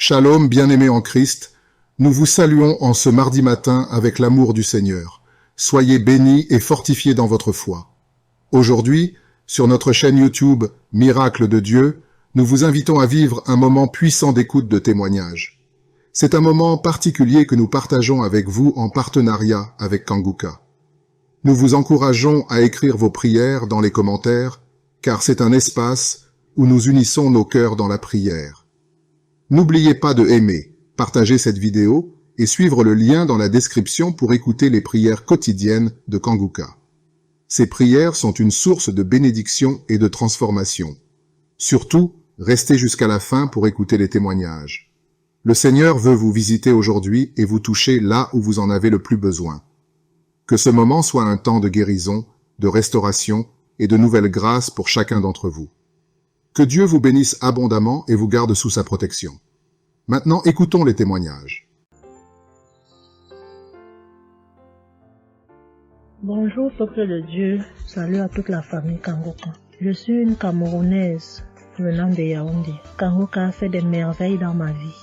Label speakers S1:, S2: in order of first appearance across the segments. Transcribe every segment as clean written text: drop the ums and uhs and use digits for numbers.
S1: Shalom, bien-aimés en Christ, nous vous saluons en ce mardi matin avec l'amour du Seigneur. Soyez bénis et fortifiés dans votre foi. Aujourd'hui, sur notre chaîne YouTube Miracle de Dieu, nous vous invitons à vivre un moment puissant d'écoute de témoignages. C'est un moment particulier que nous partageons avec vous en partenariat avec Kanguka. Nous vous encourageons à écrire vos prières dans les commentaires, car c'est un espace où nous unissons nos cœurs dans la prière. N'oubliez pas de aimer, partager cette vidéo et suivre le lien dans la description pour écouter les prières quotidiennes de Kanguka. Ces prières sont une source de bénédiction et de transformation. Surtout, restez jusqu'à la fin pour écouter les témoignages. Le Seigneur veut vous visiter aujourd'hui et vous toucher là où vous en avez le plus besoin. Que ce moment soit un temps de guérison, de restauration et de nouvelles grâces pour chacun d'entre vous. Que Dieu vous bénisse abondamment et vous garde sous sa protection. Maintenant, écoutons les témoignages.
S2: Bonjour peuple de Dieu, salut à toute la famille Kanguka. Je suis une Camerounaise venant de Yaoundé. Kanguka a fait des merveilles dans ma vie.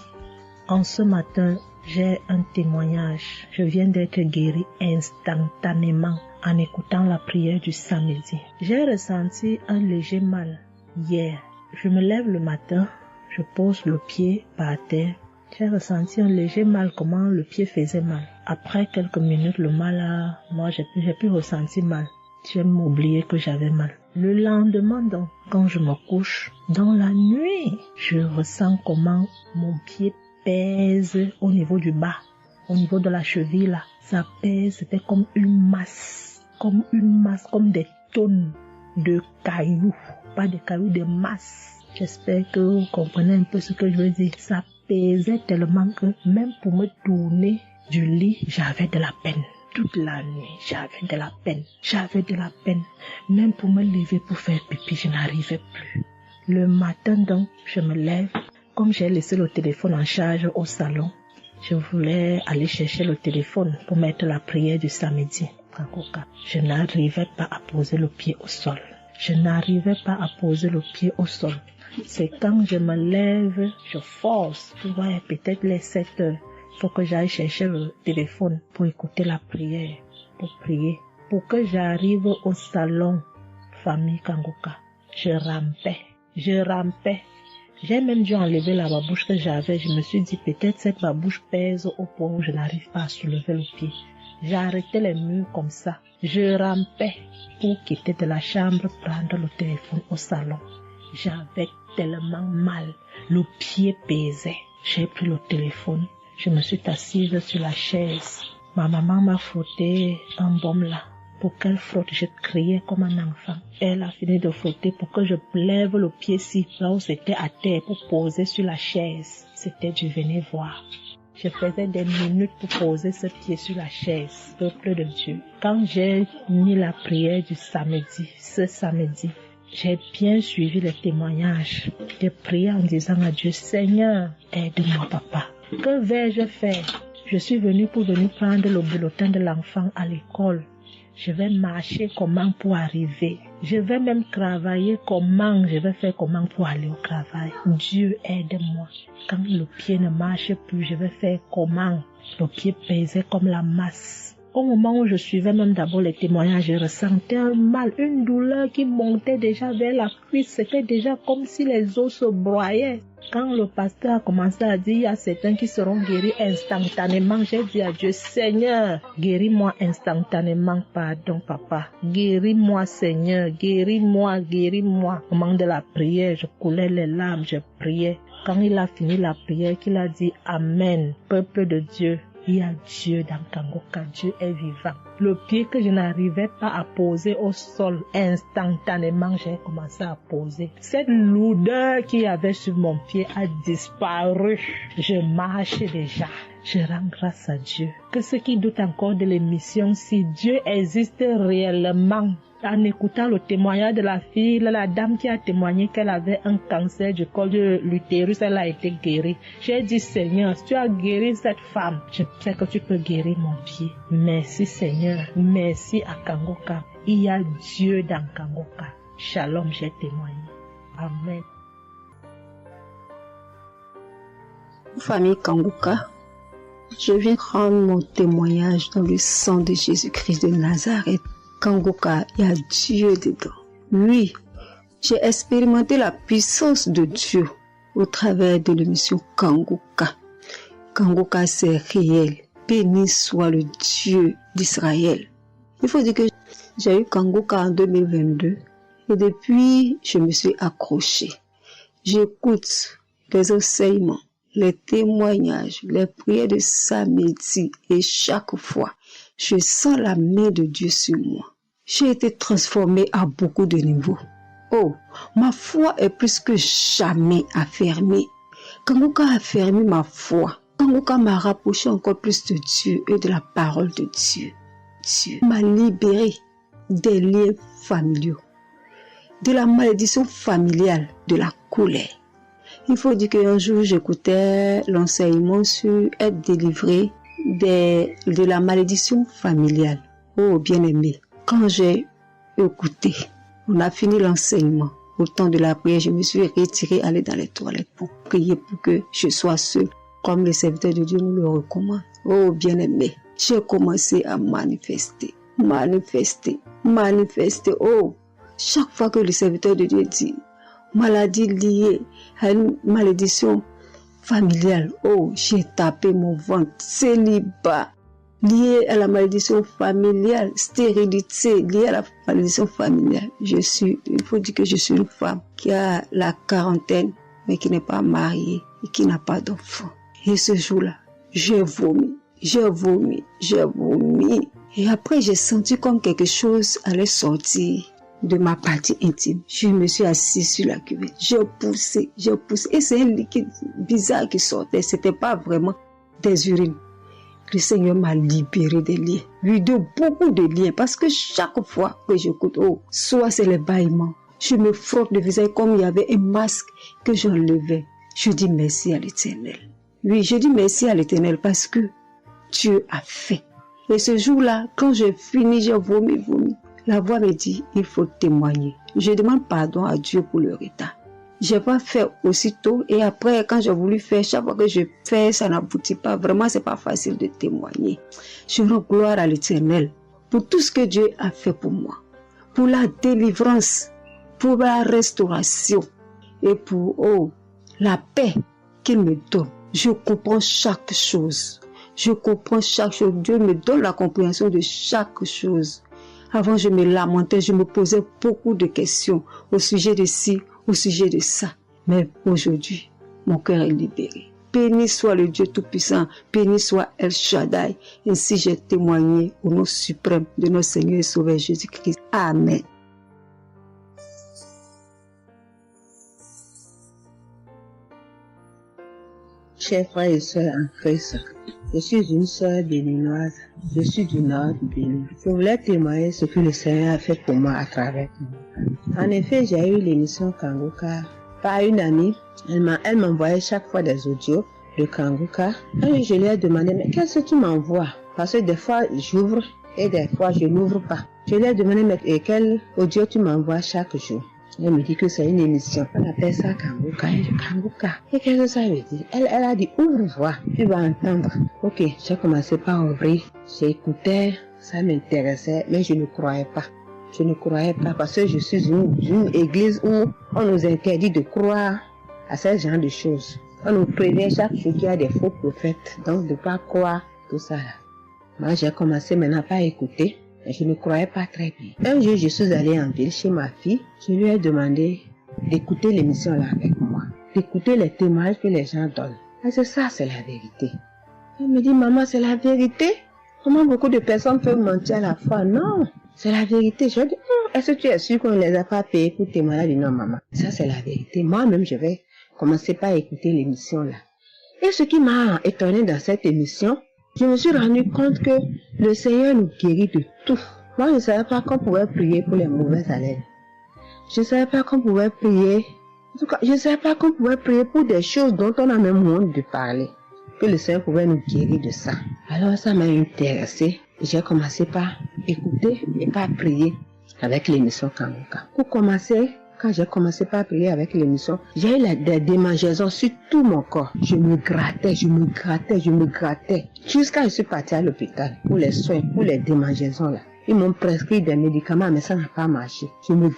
S2: En ce matin, j'ai un témoignage. Je viens d'être guérie instantanément en écoutant la prière du samedi. J'ai ressenti un léger mal hier. Je me lève le matin, je pose le pied par terre. J'ai ressenti un léger mal, comment le pied faisait mal. Après quelques minutes, le mal j'ai pu ressentir mal. J'ai oublié que j'avais mal. Le lendemain donc, quand je me couche, dans la nuit, je ressens comment mon pied pèse au niveau du bas, au niveau de la cheville là. Ça pèse, c'était comme une masse, comme des tonnes de cailloux. Pas des cailloux, des masses. J'espère que vous comprenez un peu ce que je veux dire. Ça pesait tellement que même pour me tourner du lit, j'avais de la peine. Toute la nuit, j'avais de la peine. Même pour me lever pour faire pipi, je n'arrivais plus. Le matin donc, je me lève. Comme j'ai laissé le téléphone en charge au salon, je voulais aller chercher le téléphone pour mettre la prière du samedi. Je n'arrivais pas à poser le pied au sol. C'est quand je me lève, je force. Tu vois, peut-être les 7 heures. Il faut que j'aille chercher le téléphone pour écouter la prière, pour prier. Pour que j'arrive au salon, famille Kanguka, je rampais. J'ai même dû enlever la babouche que j'avais. Je me suis dit, peut-être cette babouche pèse au point où je n'arrive pas à soulever le pied. J'ai arrêté les murs comme ça. Je rampais pour quitter de la chambre, prendre le téléphone au salon. J'avais tellement mal. Le pied pesait. J'ai pris le téléphone. Je me suis assise sur la chaise. Ma maman m'a frotté un baume là. Pour qu'elle frotte, je criais comme un enfant. Elle a fini de frotter pour que je lève le pied-ci, là où c'était à terre, pour poser sur la chaise. C'était du venez voir. Je faisais des minutes pour poser ce pied sur la chaise, peuple de Dieu. Quand j'ai mis la prière du samedi, ce samedi, j'ai bien suivi les témoignages. J'ai prié en disant à Dieu, Seigneur, aide-moi papa. Que vais-je faire? Je suis venue pour prendre le bulletin de l'enfant à l'école. Je vais marcher comment pour arriver. Je vais même travailler comment. Je vais faire comment pour aller au travail. Dieu aide-moi. Quand le pied ne marche plus, je vais faire comment? Le pied pesait comme la masse. Au moment où je suivais même d'abord les témoignages, je ressentais un mal, une douleur qui montait déjà vers la cuisse. C'était déjà comme si les os se broyaient. Quand le pasteur a commencé à dire, il y a certains qui seront guéris instantanément, j'ai dit à Dieu, Seigneur, guéris-moi instantanément, pardon papa. Guéris-moi Seigneur, guéris-moi. Au moment de la prière, je coulais les larmes, je priais. Quand il a fini la prière, qu'il a dit Amen, peuple de Dieu. Il y a Dieu dans Kanguka, Dieu est vivant. Le pied que je n'arrivais pas à poser au sol, instantanément, j'ai commencé à poser. Cette lourdeur qu'il y avait sur mon pied a disparu. Je marche déjà. Je rends grâce à Dieu. Que ceux qui doutent encore de l'émission, si Dieu existe réellement, en écoutant le témoignage de la fille, la dame qui a témoigné qu'elle avait un cancer du col de l'utérus, elle a été guérie. J'ai dit, Seigneur, si tu as guéri cette femme, je sais que tu peux guérir mon pied. Merci Seigneur, merci à Kanguka. Il y a Dieu dans Kanguka. Shalom, j'ai témoigné. Amen.
S3: Famille Kanguka, je viens rendre mon témoignage dans le sang de Jésus-Christ de Nazareth. Kanguka, il y a Dieu dedans. Oui, j'ai expérimenté la puissance de Dieu au travers de l'émission Kanguka. Kanguka, c'est réel. Béni soit le Dieu d'Israël. Il faut dire que j'ai eu Kanguka en 2022 et depuis, je me suis accrochée. J'écoute les enseignements, les témoignages, les prières de samedi et chaque fois, je sens la main de Dieu sur moi. J'ai été transformée à beaucoup de niveaux. Oh, ma foi est plus que jamais affermie. Kanguka a affermi ma foi. Kanguka m'a rapproché encore plus de Dieu et de la parole de Dieu. Dieu m'a libéré des liens familiaux, de la malédiction familiale, de la colère. Il faut dire qu'un jour, j'écoutais l'enseignement sur être délivré de la malédiction familiale. Oh, bien-aimé, quand j'ai écouté, on a fini l'enseignement. Au temps de la prière, je me suis retirée, aller dans les toilettes pour prier pour que je sois seule, comme le serviteur de Dieu nous le recommande. Oh, bien-aimé, j'ai commencé à manifester. Oh, chaque fois que le serviteur de Dieu dit maladie liée à une malédiction familiale, oh, j'ai tapé mon ventre. Célibat lié à la malédiction familiale, stérilité liée à la malédiction familiale. Il faut dire que je suis une femme qui a la quarantaine, mais qui n'est pas mariée et qui n'a pas d'enfant. Et ce jour-là, j'ai vomi. Et après, j'ai senti comme quelque chose allait sortir de ma partie intime. Je me suis assise sur la cuvette. J'ai poussé. Et c'est un liquide bizarre qui sortait. C'était pas vraiment des urines. Le Seigneur m'a libéré des liens. Oui, de beaucoup de liens. Parce que chaque fois que j'écoute, oh, soit c'est les bâillements. Je me frotte le visage comme il y avait un masque que j'enlevais. Je dis merci à l'Éternel. Oui, je dis merci à l'Éternel parce que Dieu a fait. Et ce jour-là, quand j'ai fini, j'ai vomi. La voix me dit, il faut témoigner. Je demande pardon à Dieu pour le retard. Je n'ai pas fait aussitôt et après, quand j'ai voulu faire, chaque fois que je fais, ça n'aboutit pas. Vraiment, c'est pas facile de témoigner. Je rends gloire à l'Éternel pour tout ce que Dieu a fait pour moi. Pour la délivrance, pour la restauration et pour, la paix qu'il me donne. Je comprends chaque chose. Dieu me donne la compréhension de chaque chose. Avant, je me lamentais, je me posais beaucoup de questions au sujet de ci, au sujet de ça. Mais aujourd'hui, mon cœur est libéré. Béni soit le Dieu Tout-Puissant, béni soit El Shaddai. Ainsi j'ai témoigné au nom suprême de notre Seigneur et Sauveur Jésus-Christ. Amen.
S4: Chers frères et sœurs en Christ, je suis une sœur béninoise, je suis du nord du Bénin. Je voulais témoigner ce que le Seigneur a fait pour moi à travers moi. En effet, j'ai eu l'émission Kanguka par une amie. Elle m'envoyait chaque fois des audios de Kanguka. Et je lui ai demandé, mais qu'est-ce que tu m'envoies? Parce que des fois, j'ouvre et des fois, je n'ouvre pas. Je lui ai demandé, mais quel audio tu m'envoies chaque jour? Elle me dit que c'est une émission. On appelle ça Kanguka. Kanguka. Et qu'est-ce que ça veut dire? Elle a dit, ouvre-toi. Tu vas entendre. Ok, j'ai commencé par ouvrir. J'écoutais, ça m'intéressait, mais je ne croyais pas. Je ne croyais pas parce que je suis une église où on nous interdit de croire à ce genre de choses. On nous prévient chaque jour qu'il y a des faux prophètes. Donc, de ne pas croire tout ça là. Moi, j'ai commencé maintenant à écouter. Mais je ne croyais pas très bien. Un jour, je suis allée en ville chez ma fille. Je lui ai demandé d'écouter l'émission là avec moi. D'écouter les témoignages que les gens donnent. Et c'est ça, c'est la vérité. Elle me dit, maman, c'est la vérité? Comment beaucoup de personnes peuvent mentir à la fois? Non, c'est la vérité. Je dis, est-ce que tu es sûr qu'on ne les a pas payés pour témoigner? Elle dit, non, maman, ça c'est la vérité. Moi-même, je vais commencer par écouter l'émission là. Et ce qui m'a étonné dans cette émission, je me suis rendu compte que le Seigneur nous guérit de tout. Moi, je ne savais pas qu'on pouvait prier pour les mauvaises haleines. Je ne savais pas qu'on pouvait prier. En tout cas, je ne savais pas qu'on pouvait prier pour des choses dont on a même honte de parler. Que le Seigneur pouvait nous guérir de ça. Alors, ça m'a intéressé. J'ai commencé par écouter et par prier avec l'émission Kanguka. Pour commencer, quand j'ai commencé par prier avec l'émission, j'ai eu des démangeaisons sur tout mon corps. Je me grattais. Jusqu'à ce que je suis partie à l'hôpital pour les soins, pour les démangeaisons là. Ils m'ont prescrit des médicaments, mais ça n'a pas marché. Je me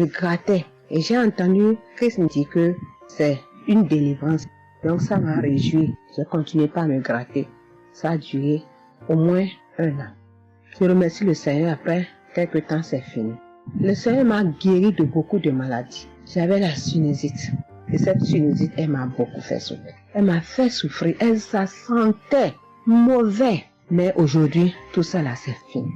S4: grattais. Et j'ai entendu Christ me dire que c'est une délivrance. Donc ça m'a réjoui. Je continuais pas à me gratter. Ça a duré au moins 1 an. Je remercie le Seigneur, après quelques temps c'est fini. Le Seigneur m'a guéri de beaucoup de maladies. J'avais la sinusite. Et cette sinusite, elle m'a beaucoup fait souffrir. Elle m'a fait souffrir. Ça sentait mauvais. Mais aujourd'hui, tout ça là, c'est fini.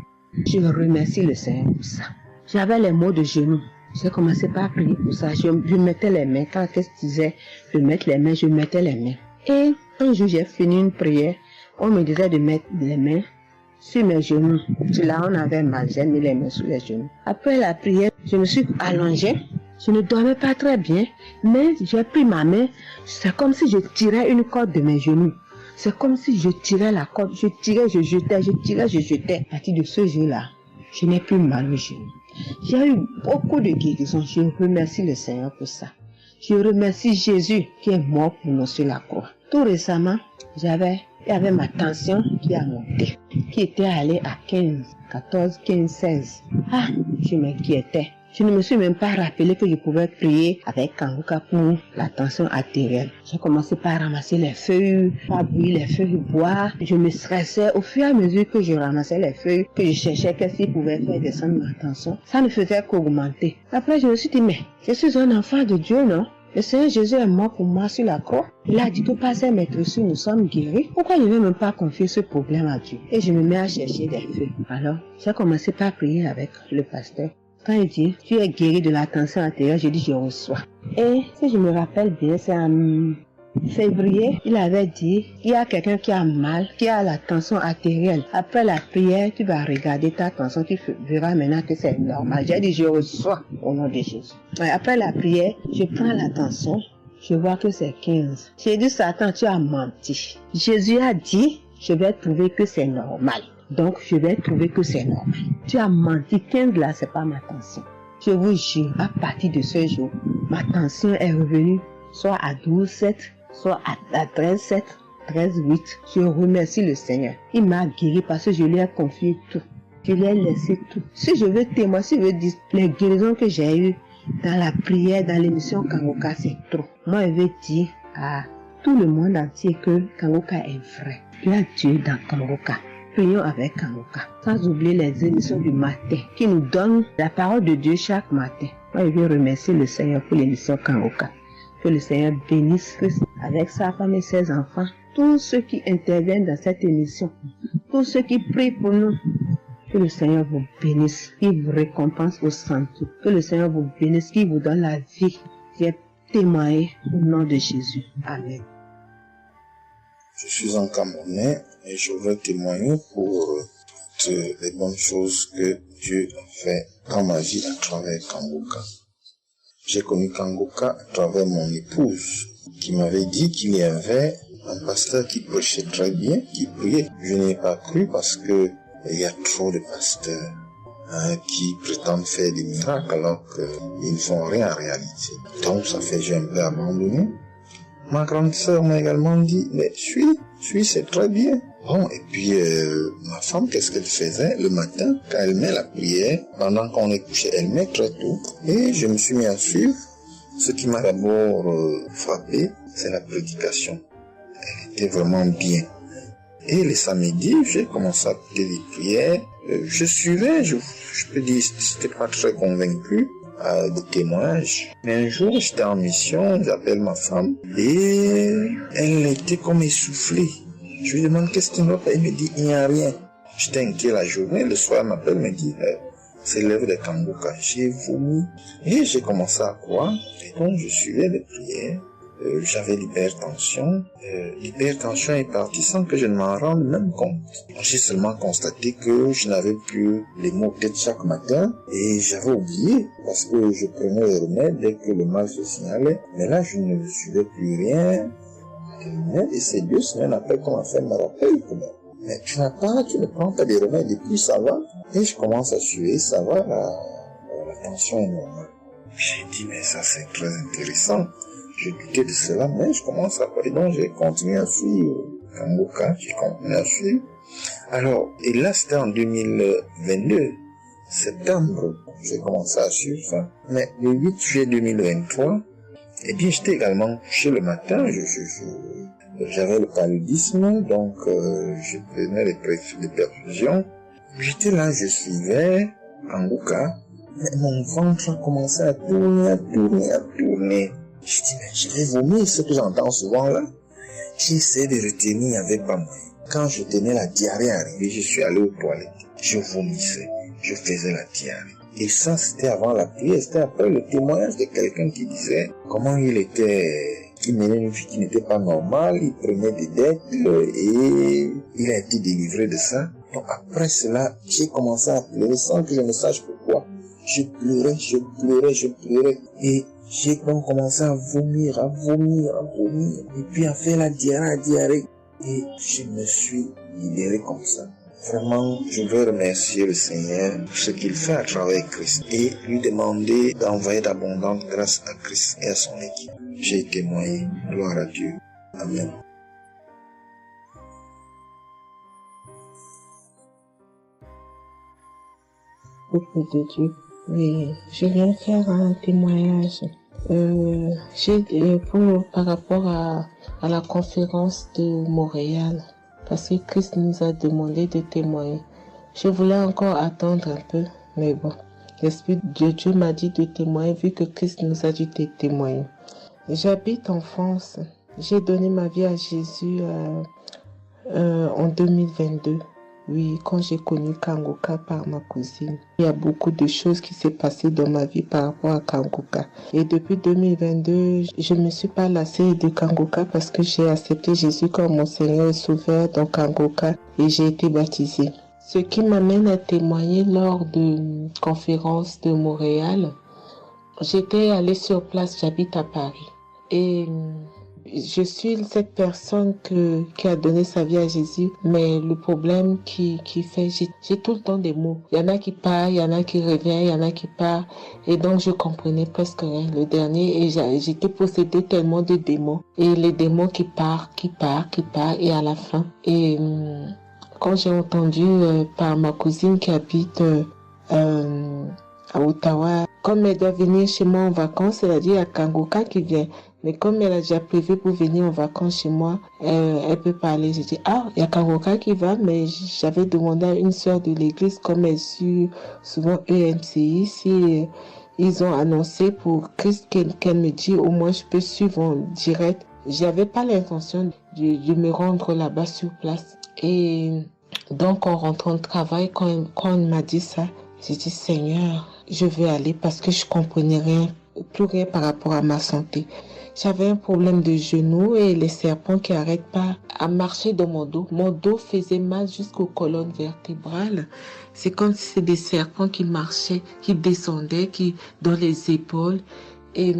S4: Je remercie le Seigneur pour ça. J'avais les maux de genoux. J'ai commencé par prier pour ça. Je mettais les mains. Quand Christ disait de mettre les mains, je mettais les mains. Et un jour, j'ai fini une prière. On me disait de mettre les mains sur mes genoux. Là, on avait mal. J'ai mis les mains sur les genoux. Après la prière, je me suis allongée. Je ne dormais pas très bien. Mais j'ai pris ma main. C'est comme si je tirais une corde de mes genoux. C'est comme si je tirais la corde. Je tirais, je jetais. À partir de ce jour-là, je n'ai plus mal aux genoux. J'ai eu beaucoup de guérisons. Je remercie le Seigneur pour ça. Je remercie Jésus qui est mort pour nous sur la croix. Tout récemment, il y avait ma tension qui a monté, qui était allée à 14, 16. Ah, je m'inquiétais. Je ne me suis même pas rappelé que je pouvais prier avec Kangoka pour la tension artérielle. J'ai commencé par ramasser les feuilles, par bouillir les feuilles bois. Je me stressais au fur et à mesure que je ramassais les feuilles, que je cherchais qu'est-ce qui pouvait faire descendre ma tension. Ça ne faisait qu'augmenter. Après, je me suis dit, mais je suis un enfant de Dieu, non? Le Seigneur Jésus est mort pour moi sur la croix. Il a dit que par ses maîtresses, nous sommes guéris. Pourquoi je ne vais même pas confier ce problème à Dieu? Et je me mets à chercher des feuilles. Alors, j'ai commencé par prier avec le pasteur. Quand il dit, tu es guéri de la tension artérielle, je dis, je reçois. Et si je me rappelle bien, c'est en février, il avait dit, il y a quelqu'un qui a mal, qui a la tension artérielle. Après la prière, tu vas regarder ta tension, tu verras maintenant que c'est normal. J'ai dit, je reçois au nom de Jésus. Après la prière, je prends la tension, je vois que c'est 15. J'ai dit, Satan, tu as menti. Jésus a dit, je vais trouver que c'est normal. Donc, je vais trouver que c'est normal. Tu as menti, 15 là, c'est pas ma tension. Je vous jure, à partir de ce jour, ma tension est revenue soit à 12,7, soit à 13,7, 13,8. Je remercie le Seigneur. Il m'a guéri parce que je lui ai confié tout. Je lui ai laissé tout. Si je veux témoigner, si je veux dire les guérisons que j'ai eues dans la prière, dans l'émission Kangoka, c'est trop. Moi, je veux dire à tout le monde entier que Kangoka est vrai. Il y a Dieu dans Kangoka. Prions avec Kangoka. Sans oublier les émissions du matin qui nous donnent la parole de Dieu chaque matin. Moi, je veux remercier le Seigneur pour l'émission Kangoka. Que le Seigneur bénisse Christ avec sa femme et ses enfants. Tous ceux qui interviennent dans cette émission. Tous ceux qui prient pour nous. Que le Seigneur vous bénisse. Qu'il vous récompense au centre. Que le Seigneur vous bénisse. Qu'il vous donne la vie. J'ai témoigné au nom de Jésus. Amen.
S5: Je suis un Camerounais et je veux témoigner pour toutes les bonnes choses que Dieu a fait dans ma vie à travers Kangoka. J'ai connu Kangoka à travers mon épouse qui m'avait dit qu'il y avait un pasteur qui prêchait très bien, qui priait. Je n'ai pas cru parce que il y a trop de pasteurs qui prétendent faire des miracles alors qu'ils ne font rien en réalité. Donc ça fait que j'ai un peu abandonné. Ma grande sœur m'a également dit, mais suis, c'est très bien. Bon, et puis ma femme, qu'est-ce qu'elle faisait le matin quand elle met la prière, pendant qu'on est couché, elle met très tôt. Et je me suis mis à suivre. Ce qui m'a d'abord frappé, c'est la prédication. Elle était vraiment bien. Et les samedis, j'ai commencé à écouter les prières. Je suivais, je peux dire, j'étais pas très convaincu de témoignages. Mais un jour, j'étais en mission, j'appelle ma femme, et elle était comme essoufflée. Je lui demande qu'est-ce qui ne va pas, elle me dit, il n'y a rien. J'étais inquiet la journée, le soir, elle m'appelle, me dit, c'est l'œuvre de Kangoka. J'ai vomi, et j'ai commencé à croire, et donc je suivais les prières. J'avais l'hypertension. L'hypertension est partie sans que je ne m'en rende même compte. J'ai seulement constaté que je n'avais plus les maux de tête chaque matin et j'avais oublié parce que je prenais les remèdes dès que le mal se signalait. Mais là, je ne suivais plus rien. Et c'est 2 semaines après qu'on m'a fait me rappel que mais tu ne prends pas des remèdes et puis ça va. Et je commence à suivre, ça va, la tension est normale. J'ai dit, mais ça c'est très intéressant. Je doutais de cela, mais je commence à voir. Et donc j'ai continué à suivre Kangoka, j'ai continué à suivre. Alors, et là c'était en 2022, septembre, j'ai commencé à suivre ça. Mais le 8 juillet 2023, eh bien j'étais également couché le matin, j'avais le paludisme, donc je prenais les perfusions. J'étais là, je suivais Kangoka, mais mon ventre a commencé à tourner. Je dis, mais je vais vomir, ce que j'entends souvent là. J'ai essayé de retenir, il n'y avait pas moyen. Quand je tenais la diarrhée arrivée, je suis allé aux toilettes. Je vomissais, je faisais la diarrhée. Et ça, c'était avant la prière, c'était après le témoignage de quelqu'un qui disait comment il menait une vie qui n'était pas normale, il prenait des dettes et il a été délivré de ça. Donc après cela, j'ai commencé à pleurer sans que je ne sache pourquoi. Je pleurais. Et j'ai donc commencé à vomir. Et puis à faire la diarrhée. Et je me suis libéré comme ça. Vraiment, je veux remercier le Seigneur pour ce qu'il fait à travers Christ et lui demander d'envoyer d'abondantes grâces à Christ et à son équipe. J'ai témoigné. Gloire à Dieu. Amen.
S2: Peuple de Dieu. Oui, je viens faire un témoignage. Par rapport à la conférence de Montréal, parce que Christ nous a demandé de témoigner. Je voulais encore attendre un peu, mais bon, l'Esprit de Dieu m'a dit de témoigner vu que Christ nous a dit de témoigner. J'habite en France. J'ai donné ma vie à Jésus en 2022. Oui, quand j'ai connu Kangoka par ma cousine. Il y a beaucoup de choses qui s'est passées dans ma vie par rapport à Kangoka. Et depuis 2022, je ne me suis pas lassée de Kangoka parce que j'ai accepté Jésus comme mon Seigneur et Sauveur dans Kangoka et j'ai été baptisée. Ce qui m'amène à témoigner lors de conférence de Montréal. J'étais allée sur place, j'habite à Paris. Et je suis cette personne qui a donné sa vie à Jésus, mais le problème qui fait, j'ai tout le temps des mots. Il y en a qui partent, il y en a qui reviennent, il y en a qui partent, et donc je comprenais presque rien. Le dernier, et j'étais possédée tellement de démons, et les démons qui partent, et à la fin. Et quand j'ai entendu par ma cousine qui habite à Ottawa, comme elle doit venir chez moi en vacances, elle a dit il y a Kangoka qui vient. Mais comme elle a déjà prévu pour venir en vacances chez moi, elle peut parler. J'ai dit, il y a Kangoka qui va, mais j'avais demandé à une sœur de l'église, comme elle suit souvent EMCI, si ils ont annoncé pour Christ qu'elle me dit, au moins je peux suivre en direct. J'avais pas l'intention de me rendre là-bas sur place. Et donc, en rentrant de travail, quand elle m'a dit ça, j'ai dit, Seigneur, je veux aller parce que je comprenais plus rien par rapport à ma santé. J'avais un problème de genou et les serpents qui n'arrêtent pas à marcher dans mon dos. Mon dos faisait mal jusqu'aux colonnes vertébrales. C'est comme si c'était des serpents qui marchaient, qui descendaient, dans les épaules. Et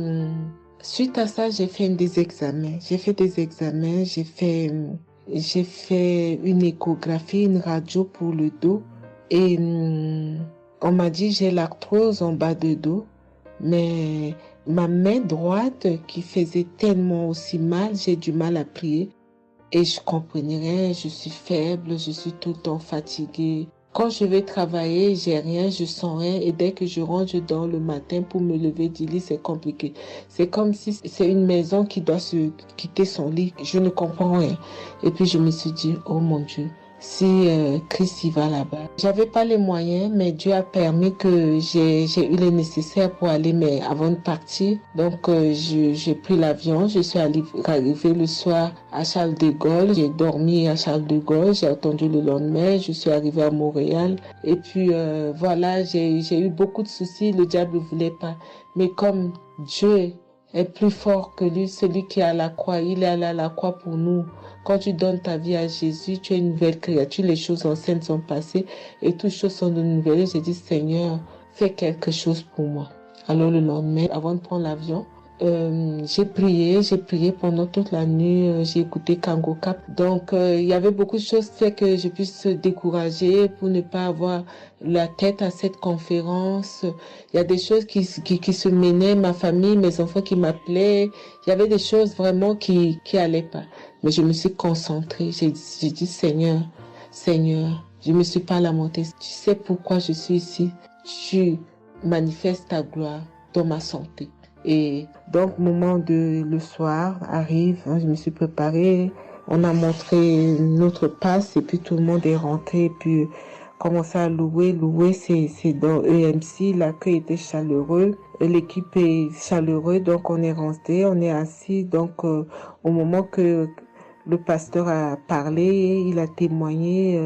S2: suite à ça, j'ai fait des examens. J'ai fait une échographie, une radio pour le dos. Et on m'a dit j'ai l'arthrose en bas de dos. Mais ma main droite qui faisait tellement aussi mal, j'ai du mal à plier. Et je comprenais rien, je suis faible, je suis tout le temps fatiguée. Quand je vais travailler, j'ai rien, je sens rien. Et dès que je rentre, je dors le matin pour me lever du lit, c'est compliqué. C'est comme si c'est une maison qui doit se quitter son lit. Je ne comprends rien. Et puis je me suis dit, oh mon Dieu, si Christ y va là-bas. J'avais pas les moyens, mais Dieu a permis que j'ai eu les nécessaires pour aller, mais avant de partir. Donc j'ai pris l'avion, je suis arrivée le soir à Charles de Gaulle, j'ai dormi à Charles de Gaulle, j'ai attendu le lendemain, je suis arrivée à Montréal. Et puis voilà, j'ai eu beaucoup de soucis, le diable ne voulait pas. Mais comme Dieu est plus fort que lui, celui qui est à la croix, il est allé à la croix pour nous. Quand tu donnes ta vie à Jésus, tu es une nouvelle créature, les choses anciennes sont passées et toutes choses sont de nouvelles. J'ai dit, Seigneur, fais quelque chose pour moi. Alors le lendemain, avant de prendre l'avion,
S6: J'ai prié pendant toute la nuit, j'ai écouté Kango Cap. Donc, il y avait beaucoup de choses qui fait que je puisse décourager pour ne pas avoir la tête à cette conférence. Il y a des choses qui se menaient, ma famille, mes enfants qui m'appelaient. Il y avait des choses vraiment qui allaient pas. Mais je me suis concentrée. J'ai dit, Seigneur, je me suis pas lamentée. Tu sais pourquoi je suis ici. Tu manifestes ta gloire dans ma santé. Et donc, le soir arrive, je me suis préparée, on a montré notre passe et puis tout le monde est rentré et puis commencé à louer. C'est dans EMC, l'accueil était chaleureux, l'équipe est chaleureuse, donc on est rentré, on est assis, donc au moment que le pasteur a parlé, il a témoigné,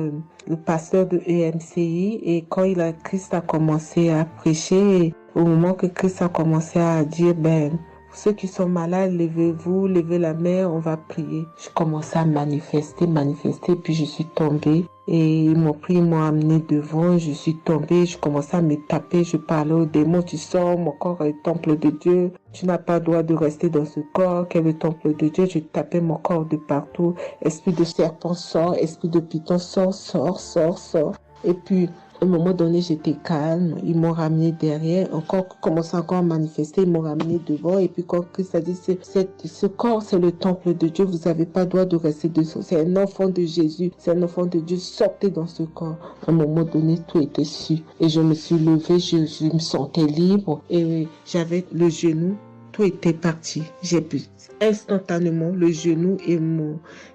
S6: le pasteur de EMCI, et quand Christ a commencé à prêcher, au moment que Christ a commencé à dire, ceux qui sont malades, levez-vous, levez la main, on va prier. Je commençais à manifester, puis je suis tombée. Et ils m'ont pris, ils m'ont amené devant, je suis tombée, je commençais à me taper, je parlais aux démons, tu sors, mon corps est le temple de Dieu, tu n'as pas le droit de rester dans ce corps, quel est le temple de Dieu, je tapais mon corps de partout, esprit de serpent sort, esprit de python sort. Et puis, à un moment donné, j'étais calme. Ils m'ont ramené derrière. Commençant encore à manifester. Ils m'ont ramené devant. Et puis, quand Christ a dit, ce corps, c'est le temple de Dieu. Vous n'avez pas le droit de rester dessous. C'est un enfant de Jésus. C'est un enfant de Dieu. Sortez dans ce corps. À un moment donné, tout était su. Et je me suis levée. Je me sentais libre. Et j'avais le genou. Tout était parti. J'ai pu instantanément le genou et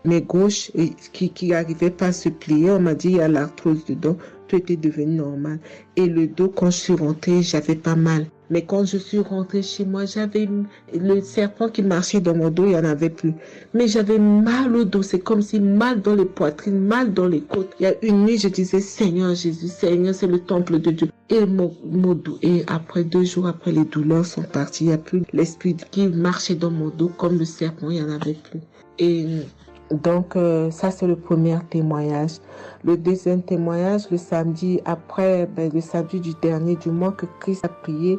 S6: mes gauches qui n'arrivaient pas à se plier. On m'a dit, il y a l'arthrose dedans. Tout était devenu normal. Et le dos, quand je suis rentrée, j'avais pas mal. Mais quand je suis rentrée chez moi, j'avais le serpent qui marchait dans mon dos, il n'y en avait plus. Mais j'avais mal au dos. C'est comme si mal dans les poitrines, mal dans les côtes. Il y a une nuit, je disais, Seigneur Jésus, Seigneur, c'est le temple de Dieu. Et mon dos. Et après 2 jours après, les douleurs sont parties. Il n'y a plus l'esprit qui marchait dans mon dos comme le serpent, il n'y en avait plus. Et donc, ça, c'est le premier témoignage. Le deuxième témoignage, le samedi après, le samedi du dernier du mois que Christ a prié,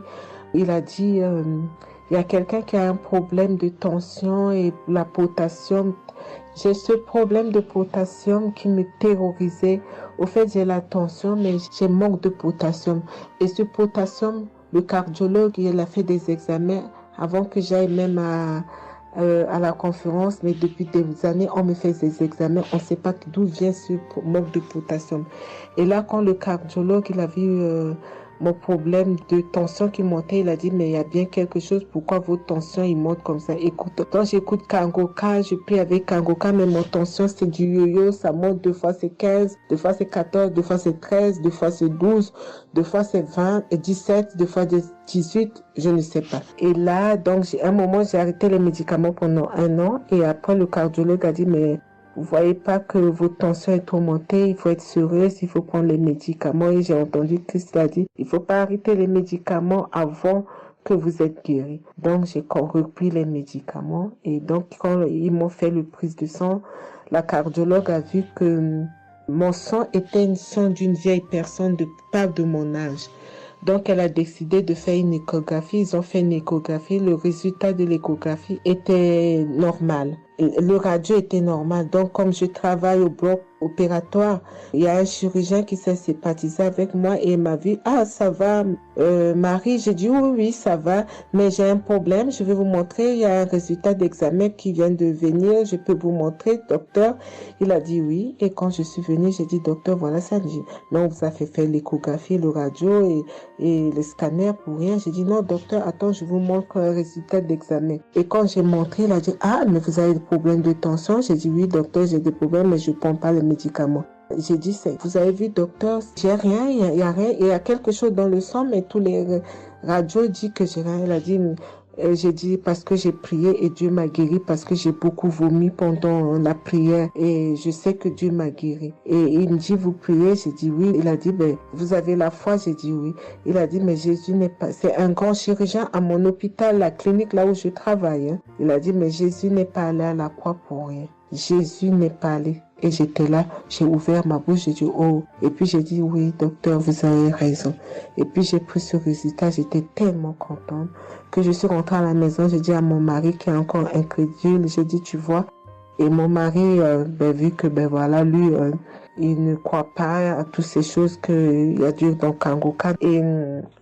S6: il a dit, il y a quelqu'un qui a un problème de tension et la potassium. J'ai ce problème de potassium qui me terrorisait. Au fait, j'ai la tension, mais j'ai manque de potassium. Et ce potassium, le cardiologue, il a fait des examens avant que j'aille même à la conférence, mais depuis des années, on me fait des examens, on ne sait pas d'où vient ce manque de potassium. Et là, quand le cardiologue, il a vu mon problème de tension qui montait, il a dit, mais il y a bien quelque chose, pourquoi votre tension, il monte comme ça? Écoute, quand j'écoute Kangoka, je prie avec Kangoka, mais mon tension, c'est du yo-yo, ça monte, 2 fois c'est 15, 2 fois c'est 14, 2 fois c'est 13, 2 fois c'est 12, 2 fois c'est 20 et 17, 2 fois 18, je ne sais pas. Et là, donc, un moment, j'ai arrêté les médicaments pendant 1 an, et après, le cardiologue a dit, mais vous voyez pas que votre tension est trop montée, il faut être sérieuse, il faut prendre les médicaments. Et j'ai entendu Christ a dit, il faut pas arrêter les médicaments avant que vous êtes guéri. Donc, j'ai repris les médicaments. Et donc, quand ils m'ont fait le prise de sang, la cardiologue a vu que mon sang était un sang d'une vieille personne, pas de mon âge. Donc, elle a décidé de faire une échographie. Ils ont fait une échographie. Le résultat de l'échographie était normal. Le radio était normal. Donc, comme je travaille au bloc opératoire, il y a un chirurgien qui s'est sympathisé avec moi et il m'a dit, ah, ça va, Marie? J'ai dit, oui, ça va, mais j'ai un problème. Je vais vous montrer. Il y a un résultat d'examen qui vient de venir. Je peux vous montrer, docteur? Il a dit oui. Et quand je suis venue, j'ai dit, docteur, voilà ça. Non, on vous a fait faire l'échographie, le radio et le scanner pour rien. J'ai dit, non, docteur, attends, je vous montre un résultat d'examen. Et quand j'ai montré, il a dit, ah, mais vous avez des problèmes de tension? J'ai dit, oui, docteur, j'ai des problèmes, mais je ne prends pas les médicaments. J'ai dit, vous avez vu, docteur, j'ai rien, il y a rien, il y a quelque chose dans le sang, mais tous les radios disent que j'ai rien. Il a dit, j'ai dit, parce que j'ai prié et Dieu m'a guéri, parce que j'ai beaucoup vomi pendant la prière et je sais que Dieu m'a guéri. Et il me dit, vous priez? J'ai dit oui. Il a dit, vous avez la foi? J'ai dit oui. Il a dit, mais Jésus n'est pas, c'est un grand chirurgien à mon hôpital, la clinique là où je travaille. Il a dit, mais Jésus n'est pas allé à la croix pour rien. Jésus n'est pas allé. Et j'étais là, j'ai ouvert ma bouche, j'ai dit oh. Et puis j'ai dit oui, docteur, vous avez raison. Et puis j'ai pris ce résultat, j'étais tellement contente que je suis rentrée à la maison, j'ai dit à mon mari qui est encore incrédule, j'ai dit tu vois. Et mon mari, vu que voilà, lui, il ne croit pas à toutes ces choses qu'il y a Dieu dans Kangoka. Et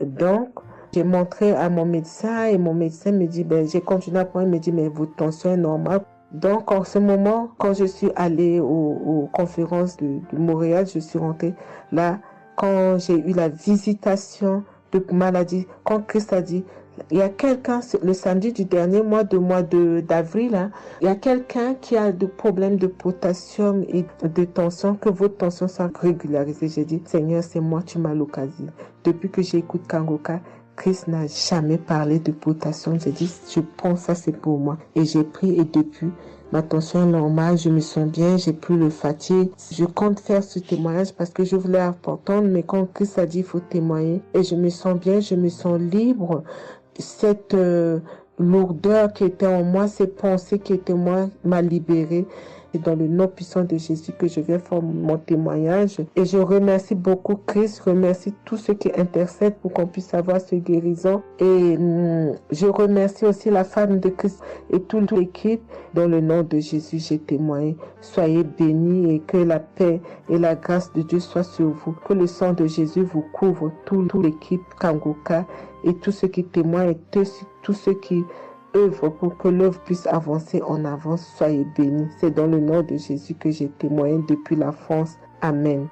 S6: donc, j'ai montré à mon médecin et mon médecin me dit, j'ai continué à prendre, il me dit, mais votre tension est normale. Donc, en ce moment, quand je suis allée aux conférences de Montréal, je suis rentrée là, quand j'ai eu la visitation de maladie, quand Christ a dit, il y a quelqu'un, le samedi du dernier mois d'avril, hein, il y a quelqu'un qui a des problèmes de potassium et de tension, que votre tension soit régularisée. J'ai dit, Seigneur, c'est moi, tu m'as localisé. Depuis que j'écoute Kangoka, Christ n'a jamais parlé de potassium. J'ai dit, je pense ça, c'est pour moi. Et j'ai pris et depuis, ma tension est normale, je me sens bien, j'ai plus le fatigue. Je compte faire ce témoignage parce que je voulais apporter, mais quand Christ a dit, il faut témoigner. Et je me sens bien, je me sens libre. Cette lourdeur qui était en moi, ces pensées qui étaient en moi, m'a libérée. Et dans le nom puissant de Jésus que je viens faire mon témoignage. Et je remercie beaucoup Christ, je remercie tous ceux qui intercèdent pour qu'on puisse avoir ce guérison. Et je remercie aussi la femme de Christ et toute l'équipe. Dans le nom de Jésus, j'ai témoigné. Soyez bénis et que la paix et la grâce de Dieu soient sur vous. Que le sang de Jésus vous couvre, toute l'équipe Kangoka et tous ceux qui témoignent et tous ceux qui œuvrent pour que l'œuvre puisse avancer en avant. Soyez bénis. C'est dans le nom de Jésus que j'ai témoigné depuis la France. Amen.